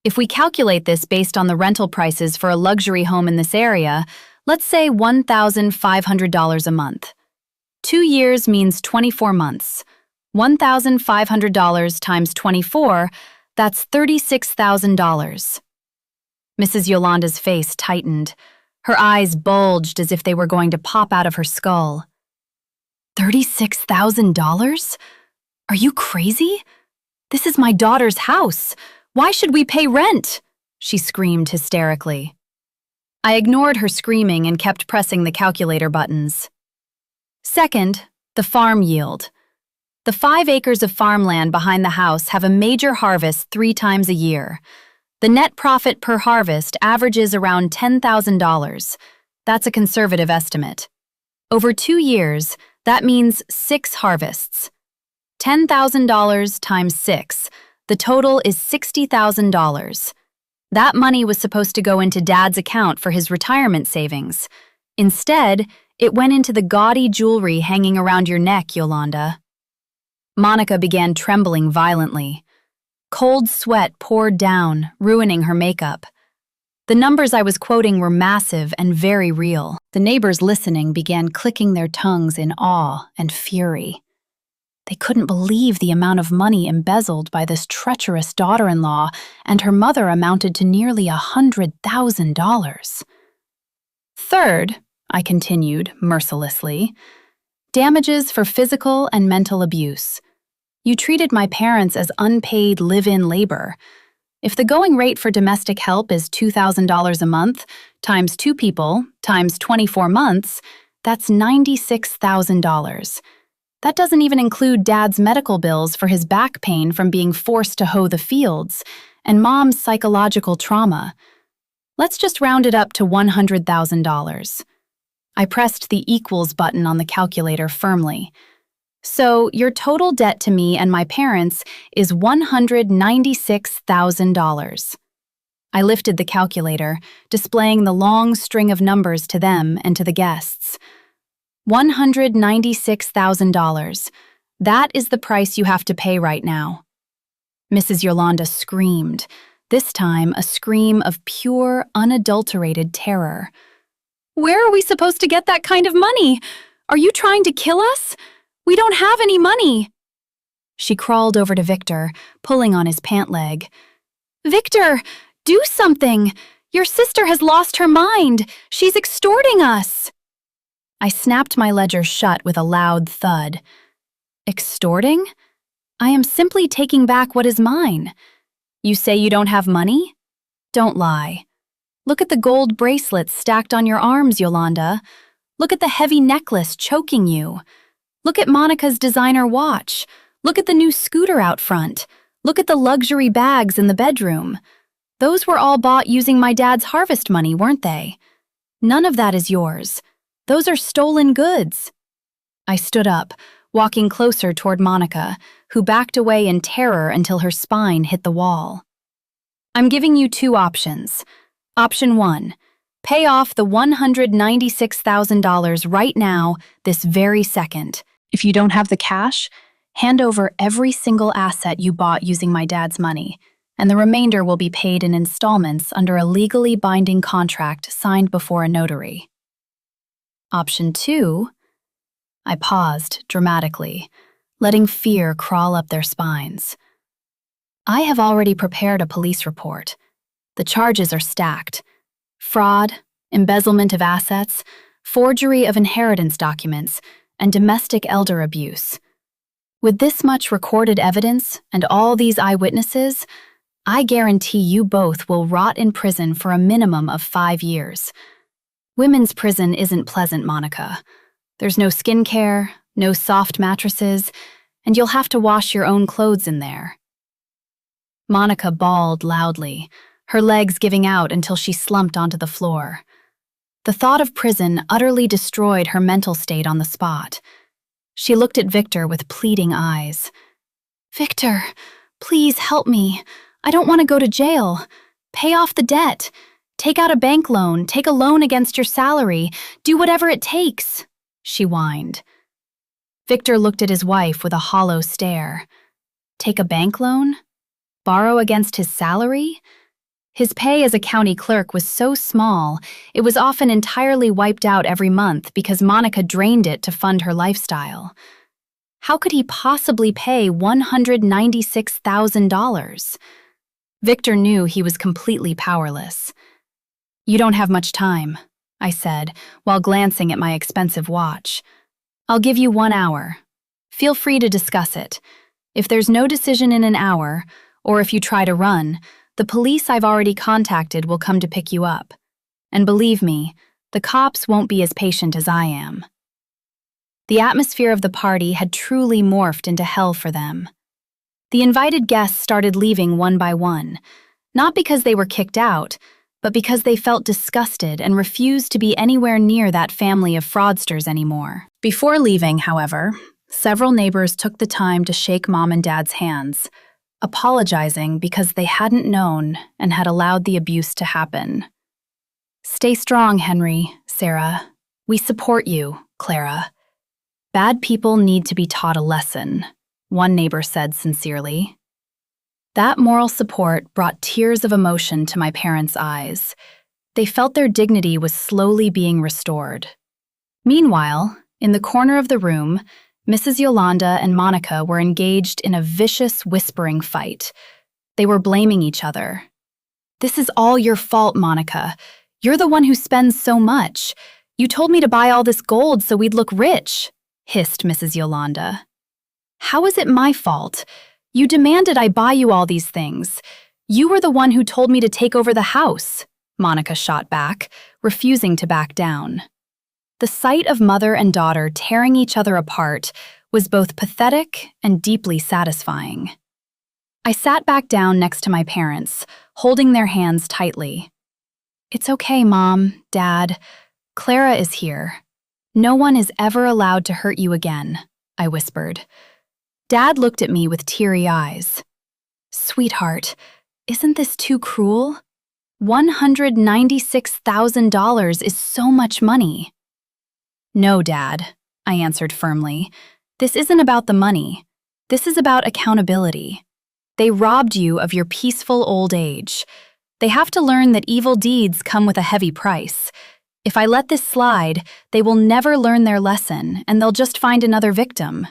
If we calculate this based on the rental prices for a luxury home in this area, let's say $1,500 a month. 2 years means 24 months. $1,500 times 24, that's $36,000. Mrs. Yolanda's face tightened. Her eyes bulged as if they were going to pop out of her skull. $36,000? Are you crazy? This is my daughter's house. Why should we pay rent? She screamed hysterically. I ignored her screaming and kept pressing the calculator buttons. Second, the farm yield. The 5 acres of farmland behind the house have a major harvest 3 times a year. The net profit per harvest averages around $10,000. That's a conservative estimate. Over 2 years, that means 6 harvests. $10,000 times 6. The total is $60,000. That money was supposed to go into Dad's account for his retirement savings. Instead, it went into the gaudy jewelry hanging around your neck, Yolanda. Monica began trembling violently. Cold sweat poured down, ruining her makeup. The numbers I was quoting were massive and very real. The neighbors listening began clicking their tongues in awe and fury. They couldn't believe the amount of money embezzled by this treacherous daughter-in-law, and her mother amounted to nearly $100,000. Third, I continued mercilessly, damages for physical and mental abuse. You treated my parents as unpaid live-in labor. If the going rate for domestic help is $2,000 a month, times 2 people, times 24 months, that's $96,000. That doesn't even include Dad's medical bills for his back pain from being forced to hoe the fields, and Mom's psychological trauma. Let's just round it up to $100,000. I pressed the equals button on the calculator firmly. So your total debt to me and my parents is $196,000. I lifted the calculator, displaying the long string of numbers to them and to the guests. $196,000. That is the price you have to pay right now. Mrs. Yolanda screamed, this time a scream of pure, unadulterated terror. Where are we supposed to get that kind of money? Are you trying to kill us? We don't have any money. She crawled over to Victor, pulling on his pant leg. Victor, do something! Your sister has lost her mind. She's extorting us. I snapped my ledger shut with a loud thud. Extorting? I am simply taking back what is mine. You say you don't have money? Don't lie. Look at the gold bracelets stacked on your arms, Yolanda. Look at the heavy necklace choking you. Look at Monica's designer watch. Look at the new scooter out front. Look at the luxury bags in the bedroom. Those were all bought using my dad's harvest money, weren't they? None of that is yours. Those are stolen goods. I stood up, walking closer toward Monica, who backed away in terror until her spine hit the wall. I'm giving you 2 options. Option 1, pay off the $196,000 right now, this very second. If you don't have the cash, hand over every single asset you bought using my dad's money, and the remainder will be paid in installments under a legally binding contract signed before a notary. Option 2, I paused dramatically, letting fear crawl up their spines. I have already prepared a police report. The charges are stacked: fraud, embezzlement of assets, forgery of inheritance documents, and domestic elder abuse. With this much recorded evidence and all these eyewitnesses, I guarantee you both will rot in prison for a minimum of 5 years. Women's prison isn't pleasant, Monica. There's no skincare, no soft mattresses, and you'll have to wash your own clothes in there. Monica bawled loudly, her legs giving out until she slumped onto the floor. The thought of prison utterly destroyed her mental state on the spot. She looked at Victor with pleading eyes. Victor, please help me. I don't want to go to jail. Pay off the debt. Take out a bank loan, take a loan against your salary, do whatever it takes, she whined. Victor looked at his wife with a hollow stare. Take a bank loan? Borrow against his salary? His pay as a county clerk was so small, it was often entirely wiped out every month because Monica drained it to fund her lifestyle. How could he possibly pay $196,000? Victor knew he was completely powerless. You don't have much time, I said, while glancing at my expensive watch. I'll give you 1 hour. Feel free to discuss it. If there's no decision in an hour, or if you try to run, the police I've already contacted will come to pick you up. And believe me, the cops won't be as patient as I am. The atmosphere of the party had truly morphed into hell for them. The invited guests started leaving one by one, not because they were kicked out, but because they felt disgusted and refused to be anywhere near that family of fraudsters anymore. Before leaving, however, several neighbors took the time to shake Mom and Dad's hands, apologizing because they hadn't known and had allowed the abuse to happen. Stay strong, Henry, Sarah. We support you, Clara. Bad people need to be taught a lesson, one neighbor said sincerely. That moral support brought tears of emotion to my parents' eyes. They felt their dignity was slowly being restored. Meanwhile, in the corner of the room, Mrs. Yolanda and Monica were engaged in a vicious whispering fight. They were blaming each other. "This is all your fault, Monica. You're the one who spends so much. You told me to buy all this gold so we'd look rich," hissed Mrs. Yolanda. "How is it my fault? You demanded I buy you all these things. You were the one who told me to take over the house," Monica shot back, refusing to back down. The sight of mother and daughter tearing each other apart was both pathetic and deeply satisfying. I sat back down next to my parents, holding their hands tightly. "It's okay, Mom, Dad. Clara is here. No one is ever allowed to hurt you again," I whispered. Dad looked at me with teary eyes. "Sweetheart, isn't this too cruel? $196,000 is so much money." "No, Dad," I answered firmly. "This isn't about the money. This is about accountability. They robbed you of your peaceful old age. They have to learn that evil deeds come with a heavy price. If I let this slide, they will never learn their lesson, and they'll just find another victim."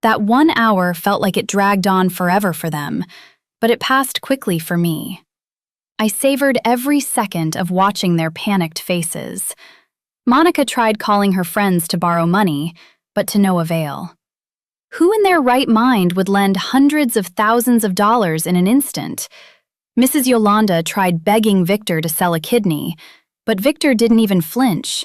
That 1 hour felt like it dragged on forever for them, but it passed quickly for me. I savored every second of watching their panicked faces. Monica tried calling her friends to borrow money, but to no avail. Who in their right mind would lend hundreds of thousands of dollars in an instant? Mrs. Yolanda tried begging Victor to sell a kidney, but Victor didn't even flinch.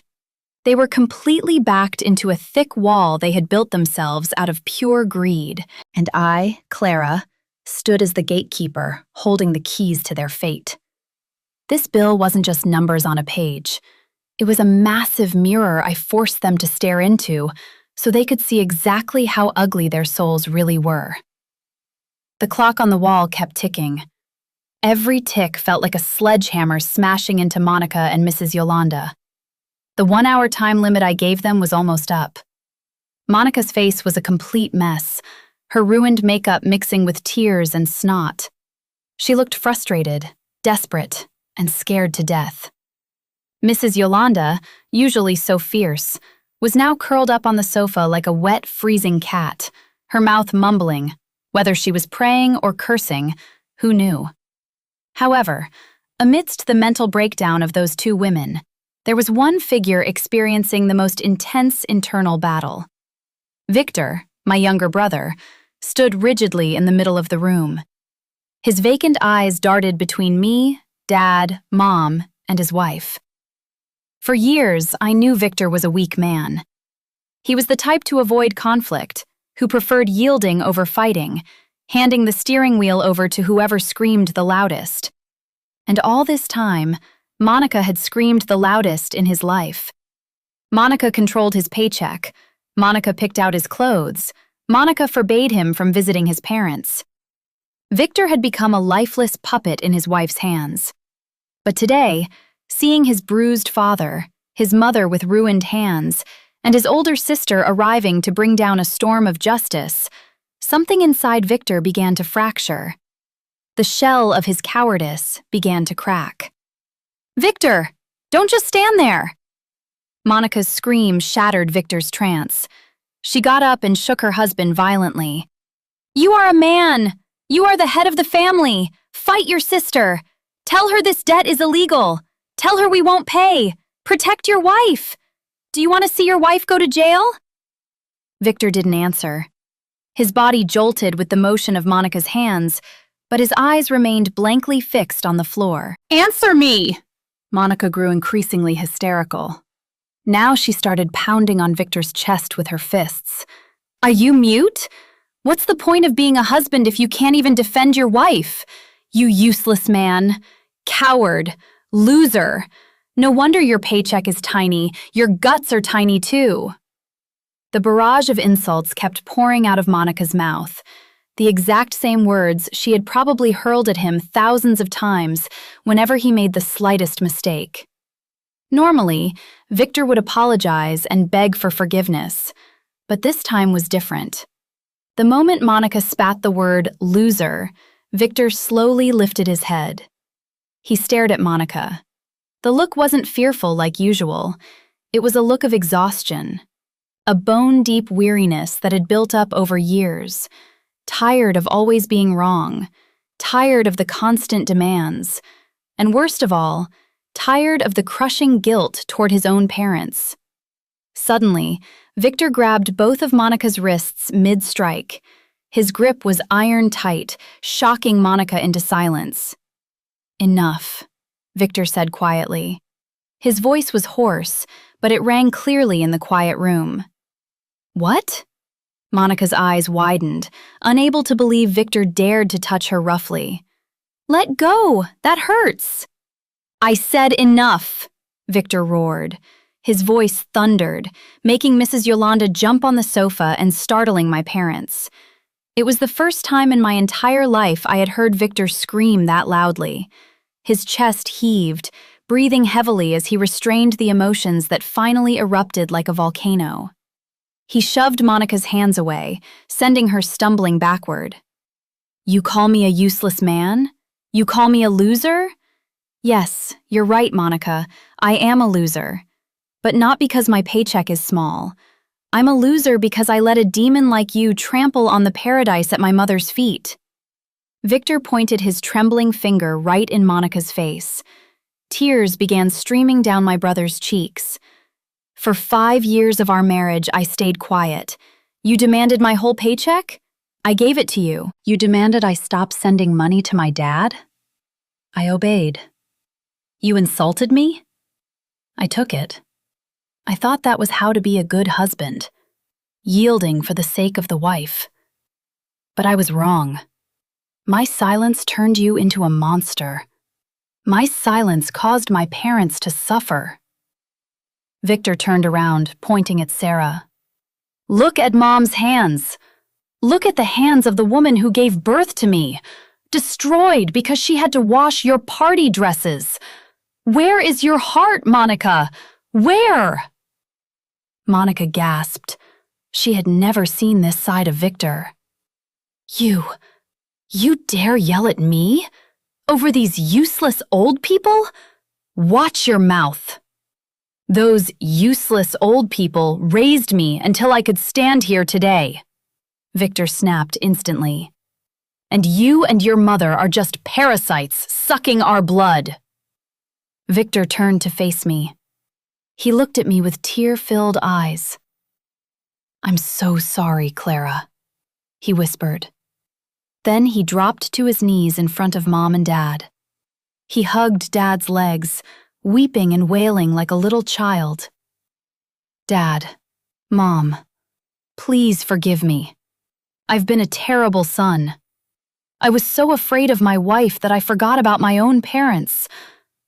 They were completely backed into a thick wall they had built themselves out of pure greed, and I, Clara, stood as the gatekeeper, holding the keys to their fate. This bill wasn't just numbers on a page. It was a massive mirror I forced them to stare into so they could see exactly how ugly their souls really were. The clock on the wall kept ticking. Every tick felt like a sledgehammer smashing into Monica and Mrs. Yolanda. The 1 hour time limit I gave them was almost up. Monica's face was a complete mess, her ruined makeup mixing with tears and snot. She looked frustrated, desperate, and scared to death. Mrs. Yolanda, usually so fierce, was now curled up on the sofa like a wet, freezing cat, her mouth mumbling. Whether she was praying or cursing, who knew? However, amidst the mental breakdown of those two women, there was one figure experiencing the most intense internal battle. Victor, my younger brother, stood rigidly in the middle of the room. His vacant eyes darted between me, Dad, Mom, and his wife. For years, I knew Victor was a weak man. He was the type to avoid conflict, who preferred yielding over fighting, handing the steering wheel over to whoever screamed the loudest. And all this time, Monica had screamed the loudest in his life. Monica controlled his paycheck. Monica picked out his clothes. Monica forbade him from visiting his parents. Victor had become a lifeless puppet in his wife's hands. But today, seeing his bruised father, his mother with ruined hands, and his older sister arriving to bring down a storm of justice, something inside Victor began to fracture. The shell of his cowardice began to crack. "Victor, don't just stand there!" Monica's scream shattered Victor's trance. She got up and shook her husband violently. "You are a man! You are the head of the family! Fight your sister! Tell her this debt is illegal! Tell her we won't pay! Protect your wife! Do you want to see your wife go to jail?" Victor didn't answer. His body jolted with the motion of Monica's hands, but his eyes remained blankly fixed on the floor. "Answer me!" Monica grew increasingly hysterical. Now she started pounding on Victor's chest with her fists. "Are you mute? What's the point of being a husband if you can't even defend your wife? You useless man. Coward. Loser. No wonder your paycheck is tiny. Your guts are tiny too." The barrage of insults kept pouring out of Monica's mouth. The exact same words she had probably hurled at him thousands of times whenever he made the slightest mistake. Normally, Victor would apologize and beg for forgiveness, but this time was different. The moment Monica spat the word loser, Victor slowly lifted his head. He stared at Monica. The look wasn't fearful like usual. It was a look of exhaustion. a bone-deep weariness that had built up over years, tired of always being wrong, tired of the constant demands, and worst of all, tired of the crushing guilt toward his own parents. Suddenly, Victor grabbed both of Monica's wrists mid-strike. His grip was iron-tight, shocking Monica into silence. "Enough," Victor said quietly. His voice was hoarse, but it rang clearly in the quiet room. "What?" Monica's eyes widened, unable to believe Victor dared to touch her roughly. "Let go! That hurts!" "I said enough!" Victor roared. His voice thundered, making Mrs. Yolanda jump on the sofa and startling my parents. It was the first time in my entire life I had heard Victor scream that loudly. His chest heaved, breathing heavily as he restrained the emotions that finally erupted like a volcano. He shoved Monica's hands away, sending her stumbling backward. "You call me a useless man? You call me a loser?" "Yes, you're right, Monica. I am a loser. But not because my paycheck is small. I'm a loser because I let a demon like you trample on the paradise at my mother's feet." Victor pointed his trembling finger right in Monica's face. Tears began streaming down my brother's cheeks. "For 5 years of our marriage, I stayed quiet. You demanded my whole paycheck? I gave it to you. You demanded I stop sending money to my dad? I obeyed. You insulted me? I took it. I thought that was how to be a good husband, yielding for the sake of the wife. But I was wrong. My silence turned you into a monster. My silence caused my parents to suffer." Victor turned around, pointing at Sarah. "Look at Mom's hands. Look at the hands of the woman who gave birth to me, destroyed because she had to wash your party dresses. Where is your heart, Monica? Where?" Monica gasped. She had never seen this side of Victor. You dare yell at me? Over these useless old people? Watch your mouth. Those useless old people raised me until I could stand here today," Victor snapped instantly. "And you and your mother are just parasites sucking our blood." Victor turned to face me. He looked at me with tear-filled eyes. "I'm so sorry, Clara," he whispered. Then he dropped to his knees in front of Mom and Dad. He hugged Dad's legs, weeping and wailing like a little child. "Dad, Mom, please forgive me. I've been a terrible son. I was so afraid of my wife that I forgot about my own parents.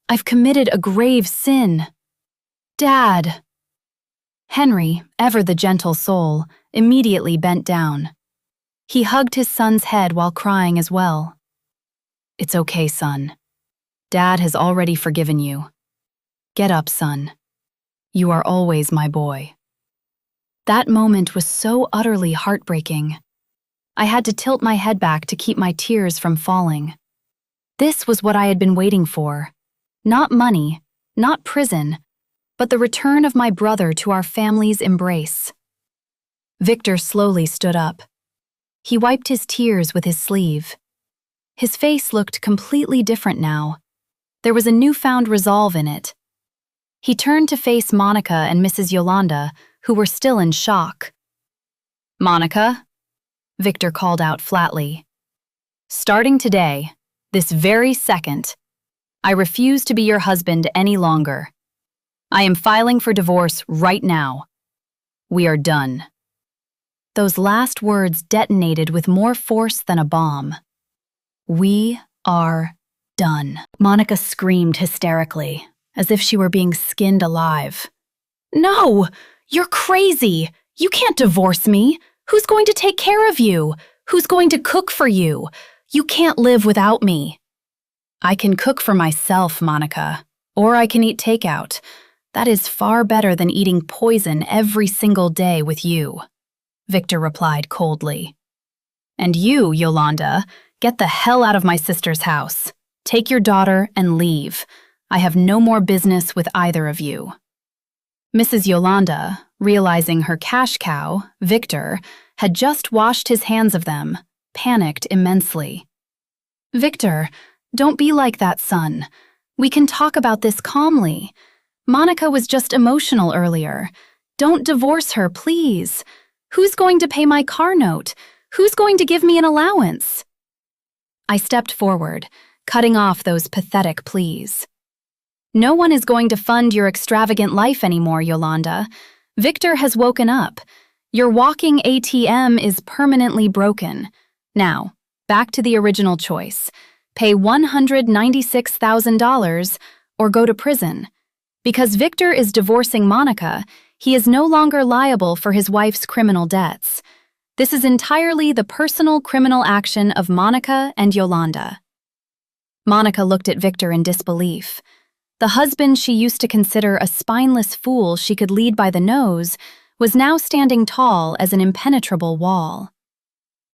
I've committed a grave sin. Dad!" Henry, ever the gentle soul, immediately bent down. He hugged his son's head while crying as well. "It's okay, son. Dad has already forgiven you. Get up, son. You are always my boy." That moment was so utterly heartbreaking. I had to tilt my head back to keep my tears from falling. This was what I had been waiting for. Not money, not prison, but the return of my brother to our family's embrace. Victor slowly stood up. He wiped his tears with his sleeve. His face looked completely different now. There was a newfound resolve in it. He turned to face Monica and Mrs. Yolanda, who were still in shock. "Monica," Victor called out flatly, "starting today, this very second, I refuse to be your husband any longer. I am filing for divorce right now. We are done." Those last words detonated with more force than a bomb. "We are done." Monica screamed hysterically, as if she were being skinned alive. "No! You're crazy! You can't divorce me! Who's going to take care of you? Who's going to cook for you? You can't live without me." "I can cook for myself, Monica, or I can eat takeout. That is far better than eating poison every single day with you," Victor replied coldly. "And you, Yolanda, get the hell out of my sister's house. Take your daughter and leave. I have no more business with either of you." Mrs. Yolanda, realizing her cash cow, Victor, had just washed his hands of them, panicked immensely. "Victor, don't be like that, son. We can talk about this calmly. Monica was just emotional earlier. Don't divorce her, please. Who's going to pay my car note? Who's going to give me an allowance?" I stepped forward, cutting off those pathetic pleas. "No one is going to fund your extravagant life anymore, Yolanda. Victor has woken up. Your walking ATM is permanently broken. Now, back to the original choice. Pay $196,000 or go to prison. Because Victor is divorcing Monica, he is no longer liable for his wife's criminal debts. This is entirely the personal criminal action of Monica and Yolanda." Monica looked at Victor in disbelief. The husband she used to consider a spineless fool she could lead by the nose was now standing tall as an impenetrable wall.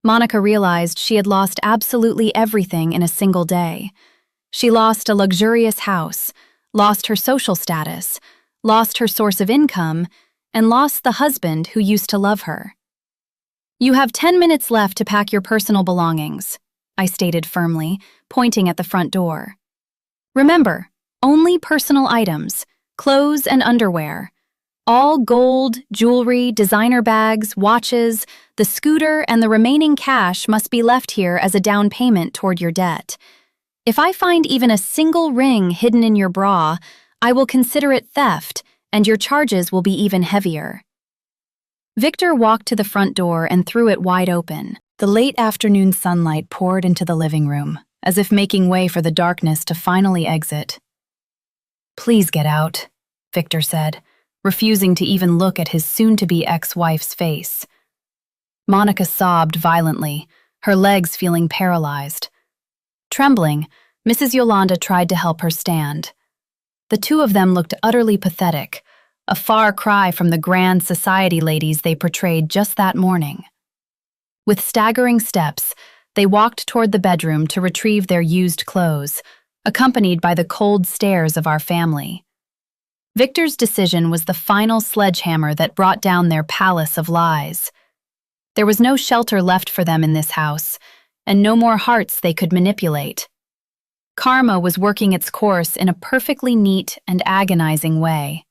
Monica realized she had lost absolutely everything in a single day. She lost a luxurious house, lost her social status, lost her source of income, and lost the husband who used to love her. "You have 10 minutes left to pack your personal belongings," I stated firmly, pointing at the front door. "Remember, only personal items, clothes and underwear. All gold, jewelry, designer bags, watches, the scooter, and the remaining cash must be left here as a down payment toward your debt. If I find even a single ring hidden in your bra, I will consider it theft, and your charges will be even heavier." Victor walked to the front door and threw it wide open. The late afternoon sunlight poured into the living room, as if making way for the darkness to finally exit. "Please get out," Victor said, refusing to even look at his soon-to-be ex-wife's face. Monica sobbed violently, her legs feeling paralyzed. Trembling, Mrs. Yolanda tried to help her stand. The two of them looked utterly pathetic, a far cry from the grand society ladies they portrayed just that morning. With staggering steps, they walked toward the bedroom to retrieve their used clothes, accompanied by the cold stares of our family. Victor's decision was the final sledgehammer that brought down their palace of lies. There was no shelter left for them in this house, and no more hearts they could manipulate. Karma was working its course in a perfectly neat and agonizing way.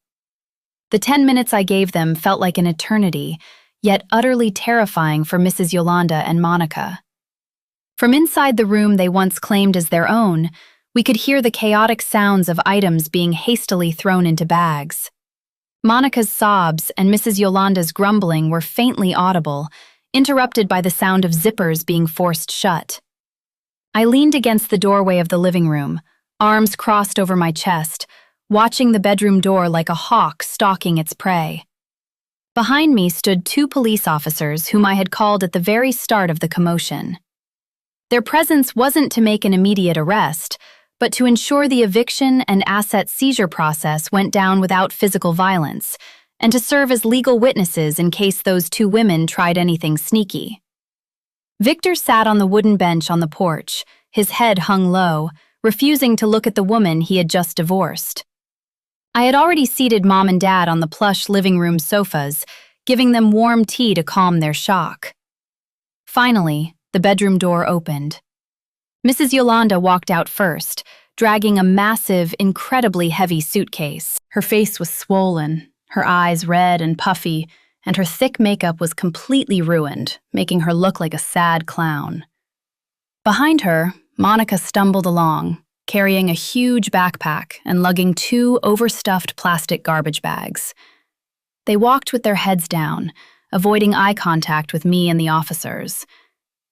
The 10 minutes I gave them felt like an eternity, yet utterly terrifying for Mrs. Yolanda and Monica. From inside the room they once claimed as their own, we could hear the chaotic sounds of items being hastily thrown into bags. Monica's sobs and Mrs. Yolanda's grumbling were faintly audible, interrupted by the sound of zippers being forced shut. I leaned against the doorway of the living room, arms crossed over my chest, watching the bedroom door like a hawk stalking its prey. Behind me stood 2 police officers whom I had called at the very start of the commotion. Their presence wasn't to make an immediate arrest, but to ensure the eviction and asset seizure process went down without physical violence, and to serve as legal witnesses in case those 2 women tried anything sneaky. Victor sat on the wooden bench on the porch, his head hung low, refusing to look at the woman he had just divorced. I had already seated Mom and Dad on the plush living room sofas, giving them warm tea to calm their shock. Finally, the bedroom door opened. Mrs. Yolanda walked out first, dragging a massive, incredibly heavy suitcase. Her face was swollen, her eyes red and puffy, and her thick makeup was completely ruined, making her look like a sad clown. Behind her, Monica stumbled along, carrying a huge backpack and lugging 2 overstuffed plastic garbage bags. They walked with their heads down, avoiding eye contact with me and the officers.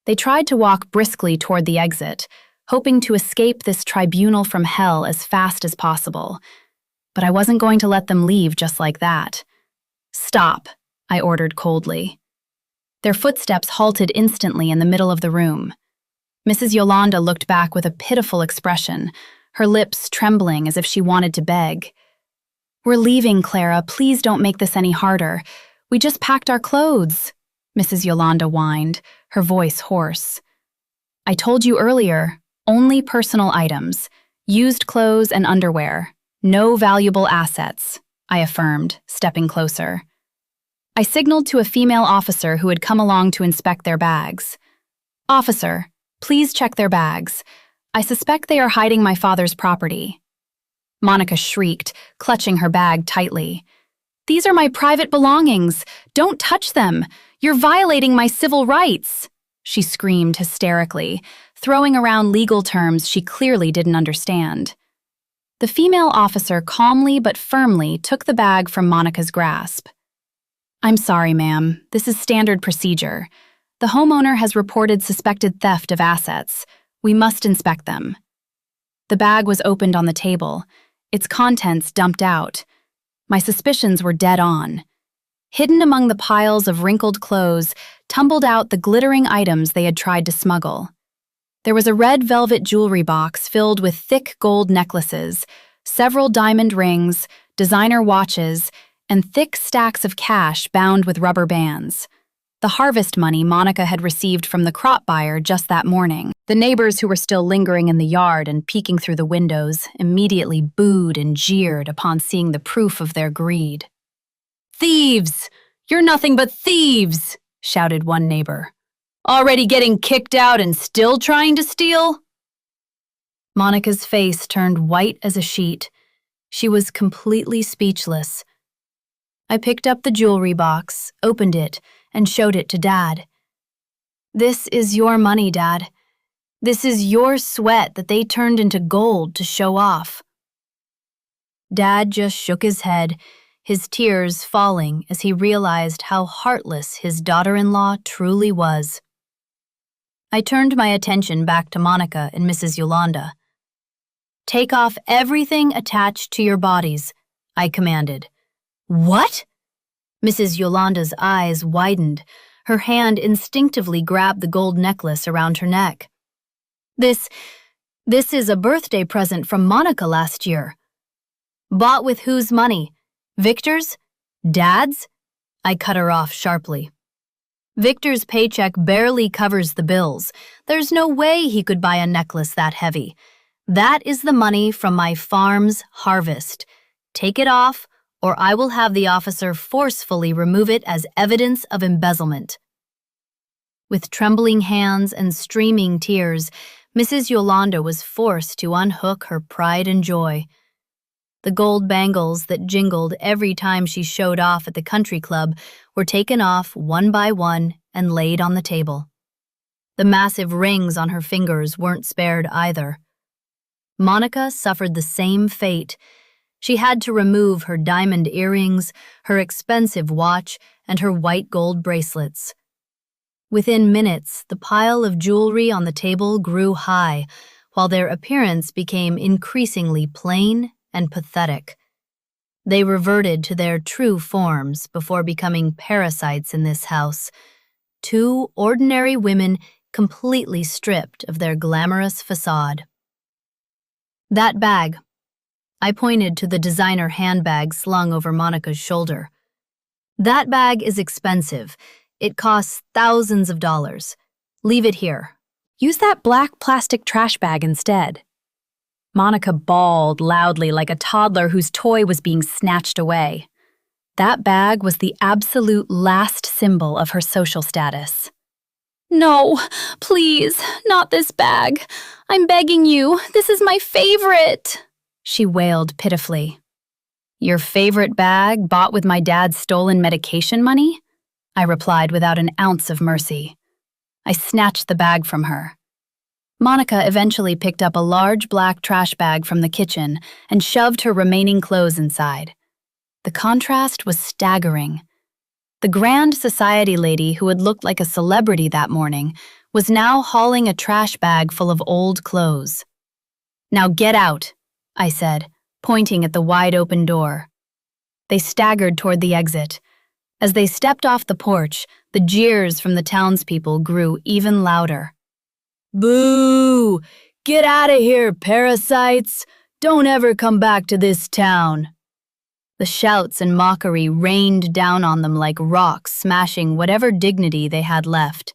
They tried to walk briskly toward the exit, hoping to escape this tribunal from hell as fast as possible. But I wasn't going to let them leave just like that. "Stop," I ordered coldly. Their footsteps halted instantly in the middle of the room. Mrs. Yolanda looked back with a pitiful expression, her lips trembling as if she wanted to beg. "We're leaving, Clara. Please don't make this any harder. We just packed our clothes," Mrs. Yolanda whined, her voice hoarse. "I told you earlier, only personal items, used clothes and underwear, no valuable assets," I affirmed, stepping closer. I signaled to a female officer who had come along to inspect their bags. "Officer, please check their bags. I suspect they are hiding my father's property." Monica shrieked, clutching her bag tightly. "These are my private belongings. Don't touch them. You're violating my civil rights," she screamed hysterically, throwing around legal terms she clearly didn't understand. The female officer calmly but firmly took the bag from Monica's grasp. "I'm sorry, ma'am. This is standard procedure. The homeowner has reported suspected theft of assets. We must inspect them." The bag was opened on the table, its contents dumped out. My suspicions were dead on. Hidden among the piles of wrinkled clothes, tumbled out the glittering items they had tried to smuggle. There was a red velvet jewelry box filled with thick gold necklaces, several diamond rings, designer watches, and thick stacks of cash bound with rubber bands. The harvest money Monica had received from the crop buyer just that morning. The neighbors who were still lingering in the yard and peeking through the windows immediately booed and jeered upon seeing the proof of their greed. "Thieves! You're nothing but thieves!" shouted one neighbor. "Already getting kicked out and still trying to steal?" Monica's face turned white as a sheet. She was completely speechless. I picked up the jewelry box, opened it, and showed it to Dad. "This is your money, Dad. This is your sweat that they turned into gold to show off." Dad just shook his head, his tears falling as he realized how heartless his daughter-in-law truly was. I turned my attention back to Monica and Mrs. Yolanda. "Take off everything attached to your bodies," I commanded. "What?" Mrs. Yolanda's eyes widened. Her hand instinctively grabbed the gold necklace around her neck. This is a birthday present from Monica last year." "Bought with whose money? Victor's? Dad's?" I cut her off sharply. "Victor's paycheck barely covers the bills. There's no way he could buy a necklace that heavy. That is the money from my farm's harvest. Take it off, or I will have the officer forcefully remove it as evidence of embezzlement." With trembling hands and streaming tears, Mrs. Yolanda was forced to unhook her pride and joy. The gold bangles that jingled every time she showed off at the country club were taken off one by one and laid on the table. The massive rings on her fingers weren't spared either. Monica suffered the same fate. She had to remove her diamond earrings, her expensive watch, and her white gold bracelets. Within minutes, the pile of jewelry on the table grew high, while their appearance became increasingly plain and pathetic. They reverted to their true forms before becoming parasites in this house. Two ordinary women completely stripped of their glamorous facade. "That bag." I pointed to the designer handbag slung over Monica's shoulder. "That bag is expensive. It costs thousands of dollars. Leave it here. Use that black plastic trash bag instead." Monica bawled loudly like a toddler whose toy was being snatched away. That bag was the absolute last symbol of her social status. "No, please, not this bag. I'm begging you. This is my favorite," she wailed pitifully. "Your favorite bag bought with my dad's stolen medication money?" I replied without an ounce of mercy. I snatched the bag from her. Monica eventually picked up a large black trash bag from the kitchen and shoved her remaining clothes inside. The contrast was staggering. The grand society lady who had looked like a celebrity that morning was now hauling a trash bag full of old clothes. "Now get out," I said, pointing at the wide-open door. They staggered toward the exit. As they stepped off the porch, the jeers from the townspeople grew even louder. "Boo! Get out of here, parasites! Don't ever come back to this town!" The shouts and mockery rained down on them like rocks, smashing whatever dignity they had left.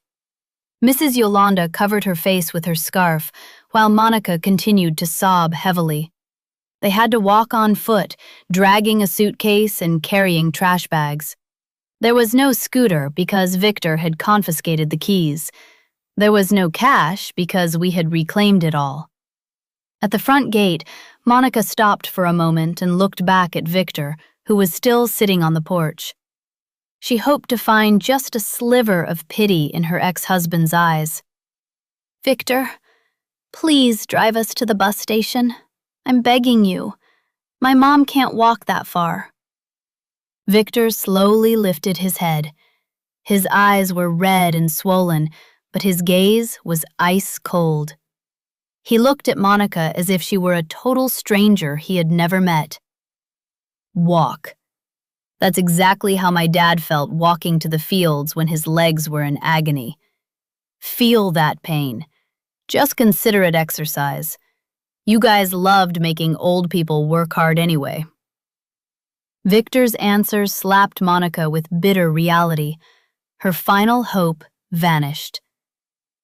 Mrs. Yolanda covered her face with her scarf, while Monica continued to sob heavily. They had to walk on foot, dragging a suitcase and carrying trash bags. There was no scooter because Victor had confiscated the keys. There was no cash because we had reclaimed it all. At the front gate, Monica stopped for a moment and looked back at Victor, who was still sitting on the porch. She hoped to find just a sliver of pity in her ex-husband's eyes. "Victor, please drive us to the bus station. I'm begging you. My mom can't walk that far." Victor slowly lifted his head. His eyes were red and swollen, but his gaze was ice cold. He looked at Monica as if she were a total stranger he had never met. "Walk. That's exactly how my dad felt walking to the fields when his legs were in agony. Feel that pain. Just consider it exercise. You guys loved making old people work hard anyway." Victor's answer slapped Monica with bitter reality. Her final hope vanished.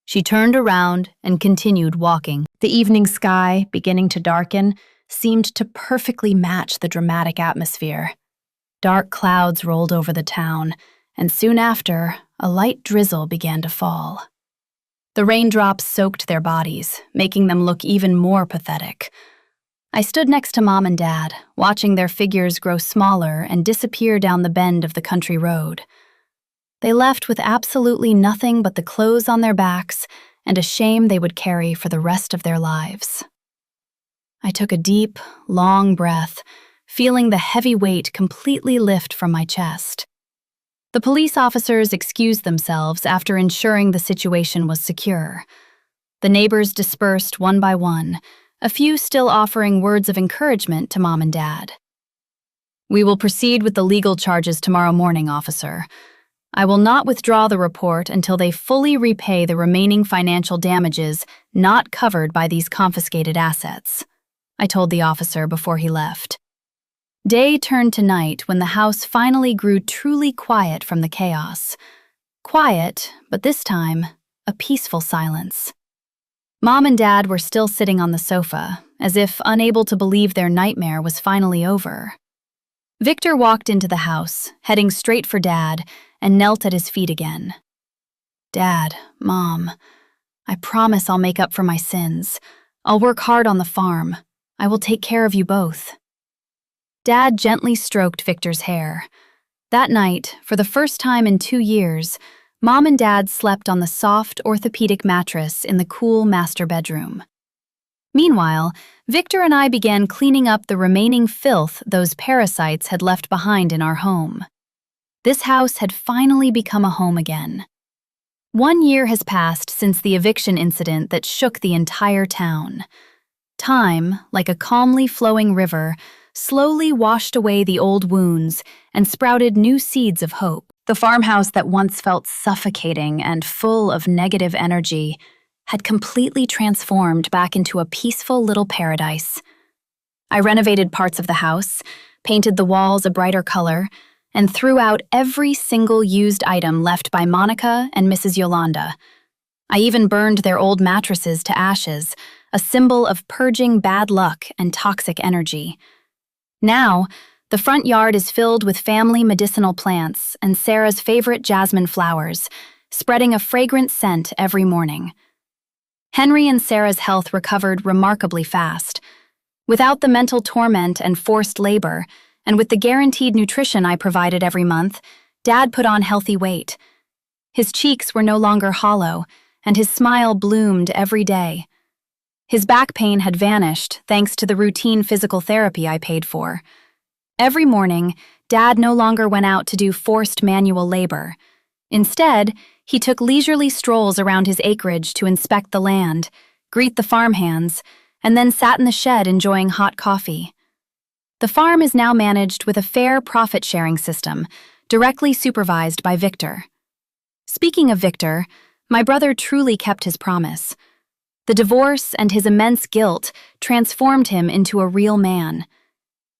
She turned around and continued walking. The evening sky, beginning to darken, seemed to perfectly match the dramatic atmosphere. Dark clouds rolled over the town, and soon after, a light drizzle began to fall. The raindrops soaked their bodies, making them look even more pathetic. I stood next to Mom and Dad, watching their figures grow smaller and disappear down the bend of the country road. They left with absolutely nothing but the clothes on their backs and a shame they would carry for the rest of their lives. I took a deep, long breath, feeling the heavy weight completely lift from my chest. The police officers excused themselves after ensuring the situation was secure. The neighbors dispersed one by one, a few still offering words of encouragement to Mom and Dad. "We will proceed with the legal charges tomorrow morning, officer. I will not withdraw the report until they fully repay the remaining financial damages not covered by these confiscated assets," I told the officer before he left. Day turned to night when the house finally grew truly quiet from the chaos. Quiet, but this time, a peaceful silence. Mom and Dad were still sitting on the sofa, as if unable to believe their nightmare was finally over. Victor walked into the house, heading straight for Dad, and knelt at his feet again. "Dad, Mom, I promise I'll make up for my sins. I'll work hard on the farm. I will take care of you both." Dad gently stroked Victor's hair. That night, for the first time in 2 years, Mom and Dad slept on the soft, orthopedic mattress in the cool master bedroom. Meanwhile, Victor and I began cleaning up the remaining filth those parasites had left behind in our home. This house had finally become a home again. 1 year has passed since the eviction incident that shook the entire town. Time, like a calmly flowing river, slowly washed away the old wounds and sprouted new seeds of hope. The farmhouse that once felt suffocating and full of negative energy had completely transformed back into a peaceful little paradise. I renovated parts of the house, painted the walls a brighter color, and threw out every single used item left by Monica and Mrs. Yolanda. I even burned their old mattresses to ashes, a symbol of purging bad luck and toxic energy. Now, the front yard is filled with family medicinal plants and Sarah's favorite jasmine flowers, spreading a fragrant scent every morning. Henry and Sarah's health recovered remarkably fast. Without the mental torment and forced labor, and with the guaranteed nutrition I provided every month, Dad put on healthy weight. His cheeks were no longer hollow, and his smile bloomed every day. His back pain had vanished thanks to the routine physical therapy I paid for. Every morning, Dad no longer went out to do forced manual labor. Instead, he took leisurely strolls around his acreage to inspect the land, greet the farmhands, and then sat in the shed enjoying hot coffee. The farm is now managed with a fair profit-sharing system, directly supervised by Victor. Speaking of Victor, my brother truly kept his promise. The divorce and his immense guilt transformed him into a real man.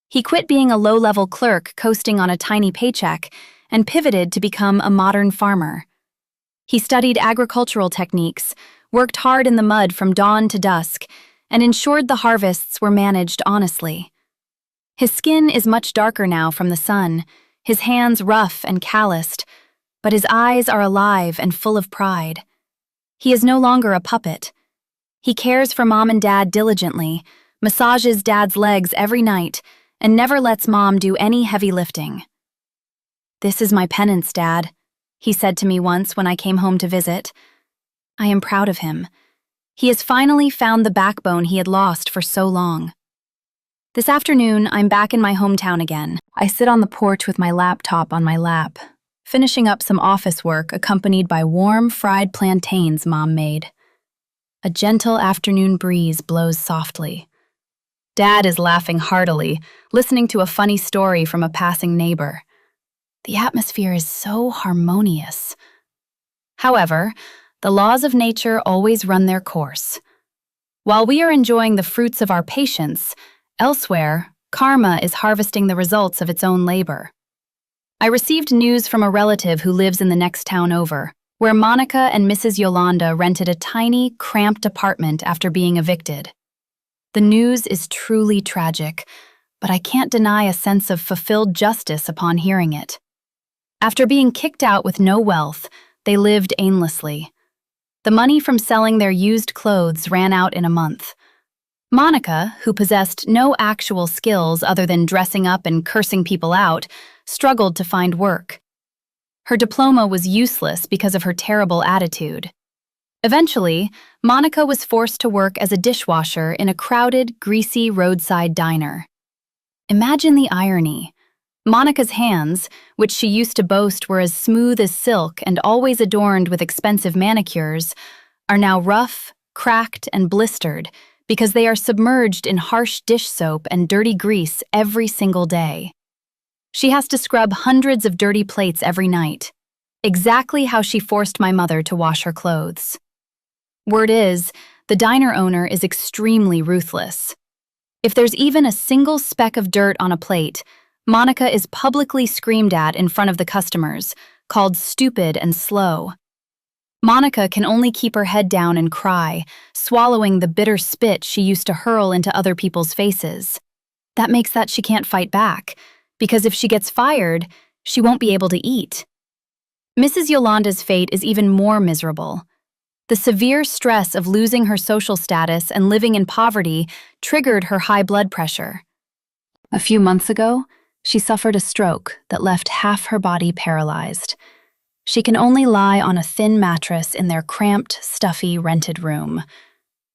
He quit being a low-level clerk coasting on a tiny paycheck and pivoted to become a modern farmer. He studied agricultural techniques, worked hard in the mud from dawn to dusk, and ensured the harvests were managed honestly. His skin is much darker now from the sun, his hands rough and calloused, but his eyes are alive and full of pride. He is no longer a puppet. He cares for Mom and Dad diligently, massages Dad's legs every night, and never lets Mom do any heavy lifting. "This is my penance, Dad," he said to me once when I came home to visit. I am proud of him. He has finally found the backbone he had lost for so long. This afternoon, I'm back in my hometown again. I sit on the porch with my laptop on my lap, finishing up some office work accompanied by warm, fried plantains Mom made. A gentle afternoon breeze blows softly. Dad is laughing heartily, listening to a funny story from a passing neighbor. The atmosphere is so harmonious. However, the laws of nature always run their course. While we are enjoying the fruits of our patience, elsewhere, karma is harvesting the results of its own labor. I received news from a relative who lives in the next town over, where Monica and Mrs. Yolanda rented a tiny, cramped apartment after being evicted. The news is truly tragic, but I can't deny a sense of fulfilled justice upon hearing it. After being kicked out with no wealth, they lived aimlessly. The money from selling their used clothes ran out in a month. Monica, who possessed no actual skills other than dressing up and cursing people out, struggled to find work. Her diploma was useless because of her terrible attitude. Eventually, Monica was forced to work as a dishwasher in a crowded, greasy roadside diner. Imagine the irony. Monica's hands, which she used to boast were as smooth as silk and always adorned with expensive manicures, are now rough, cracked, and blistered because they are submerged in harsh dish soap and dirty grease every single day. She has to scrub hundreds of dirty plates every night, exactly how she forced my mother to wash her clothes. Word is, the diner owner is extremely ruthless. If there's even a single speck of dirt on a plate, Monica is publicly screamed at in front of the customers, called stupid and slow. Monica can only keep her head down and cry, swallowing the bitter spit she used to hurl into other people's faces. That makes that she can't fight back, because if she gets fired, she won't be able to eat. Mrs. Yolanda's fate is even more miserable. The severe stress of losing her social status and living in poverty triggered her high blood pressure. A few months ago, she suffered a stroke that left half her body paralyzed. She can only lie on a thin mattress in their cramped, stuffy, rented room.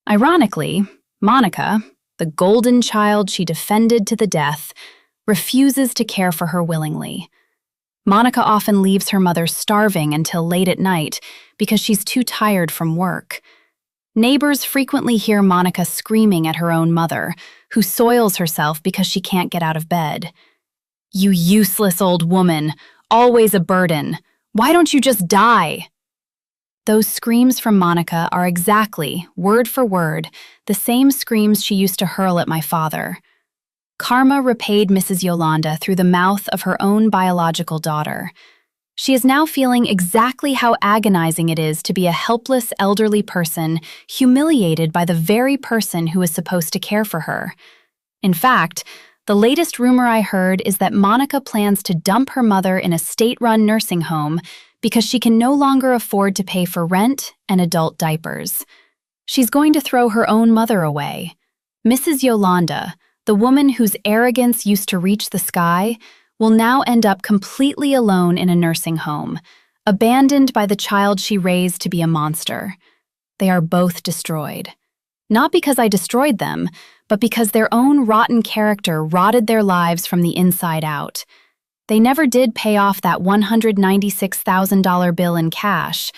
Ironically, Monica, the golden child she defended to the death, refuses to care for her willingly. Monica often leaves her mother starving until late at night because she's too tired from work. Neighbors frequently hear Monica screaming at her own mother, who soils herself because she can't get out of bed. "You useless old woman, always a burden. Why don't you just die?" Those screams from Monica are exactly, word for word, the same screams she used to hurl at my father. Karma repaid Mrs. Yolanda through the mouth of her own biological daughter. She is now feeling exactly how agonizing it is to be a helpless elderly person humiliated by the very person who is supposed to care for her. In fact, the latest rumor I heard is that Monica plans to dump her mother in a state-run nursing home because she can no longer afford to pay for rent and adult diapers. She's going to throw her own mother away. Mrs. Yolanda, the woman whose arrogance used to reach the sky, will now end up completely alone in a nursing home, abandoned by the child she raised to be a monster. They are both destroyed. Not because I destroyed them, but because their own rotten character rotted their lives from the inside out. They never did pay off that $196,000 bill in cash,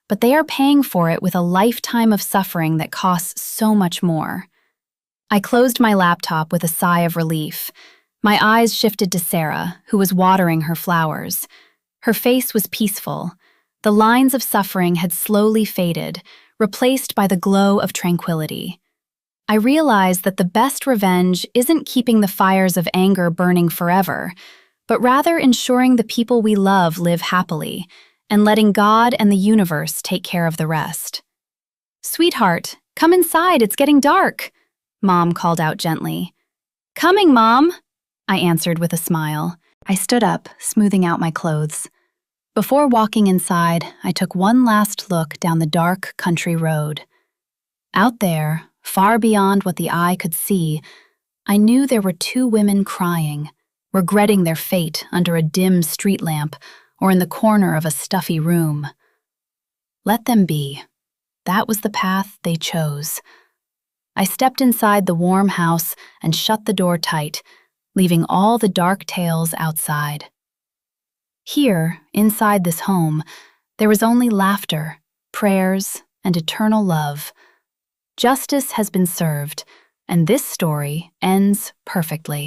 but they are paying for it with a lifetime of suffering that costs so much more. I closed my laptop with a sigh of relief. My eyes shifted to Sarah, who was watering her flowers. Her face was peaceful. The lines of suffering had slowly faded, replaced by the glow of tranquility. I realized that the best revenge isn't keeping the fires of anger burning forever, but rather ensuring the people we love live happily, and letting God and the universe take care of the rest. "Sweetheart, come inside, it's getting dark," Mom called out gently. "Coming, Mom," I answered with a smile. I stood up, smoothing out my clothes. Before walking inside, I took one last look down the dark country road. Out there, far beyond what the eye could see, I knew there were two women crying, regretting their fate under a dim street lamp or in the corner of a stuffy room. Let them be. That was the path they chose. I stepped inside the warm house and shut the door tight, leaving all the dark tales outside. Here, inside this home, there was only laughter, prayers, and eternal love. Justice has been served, and this story ends perfectly.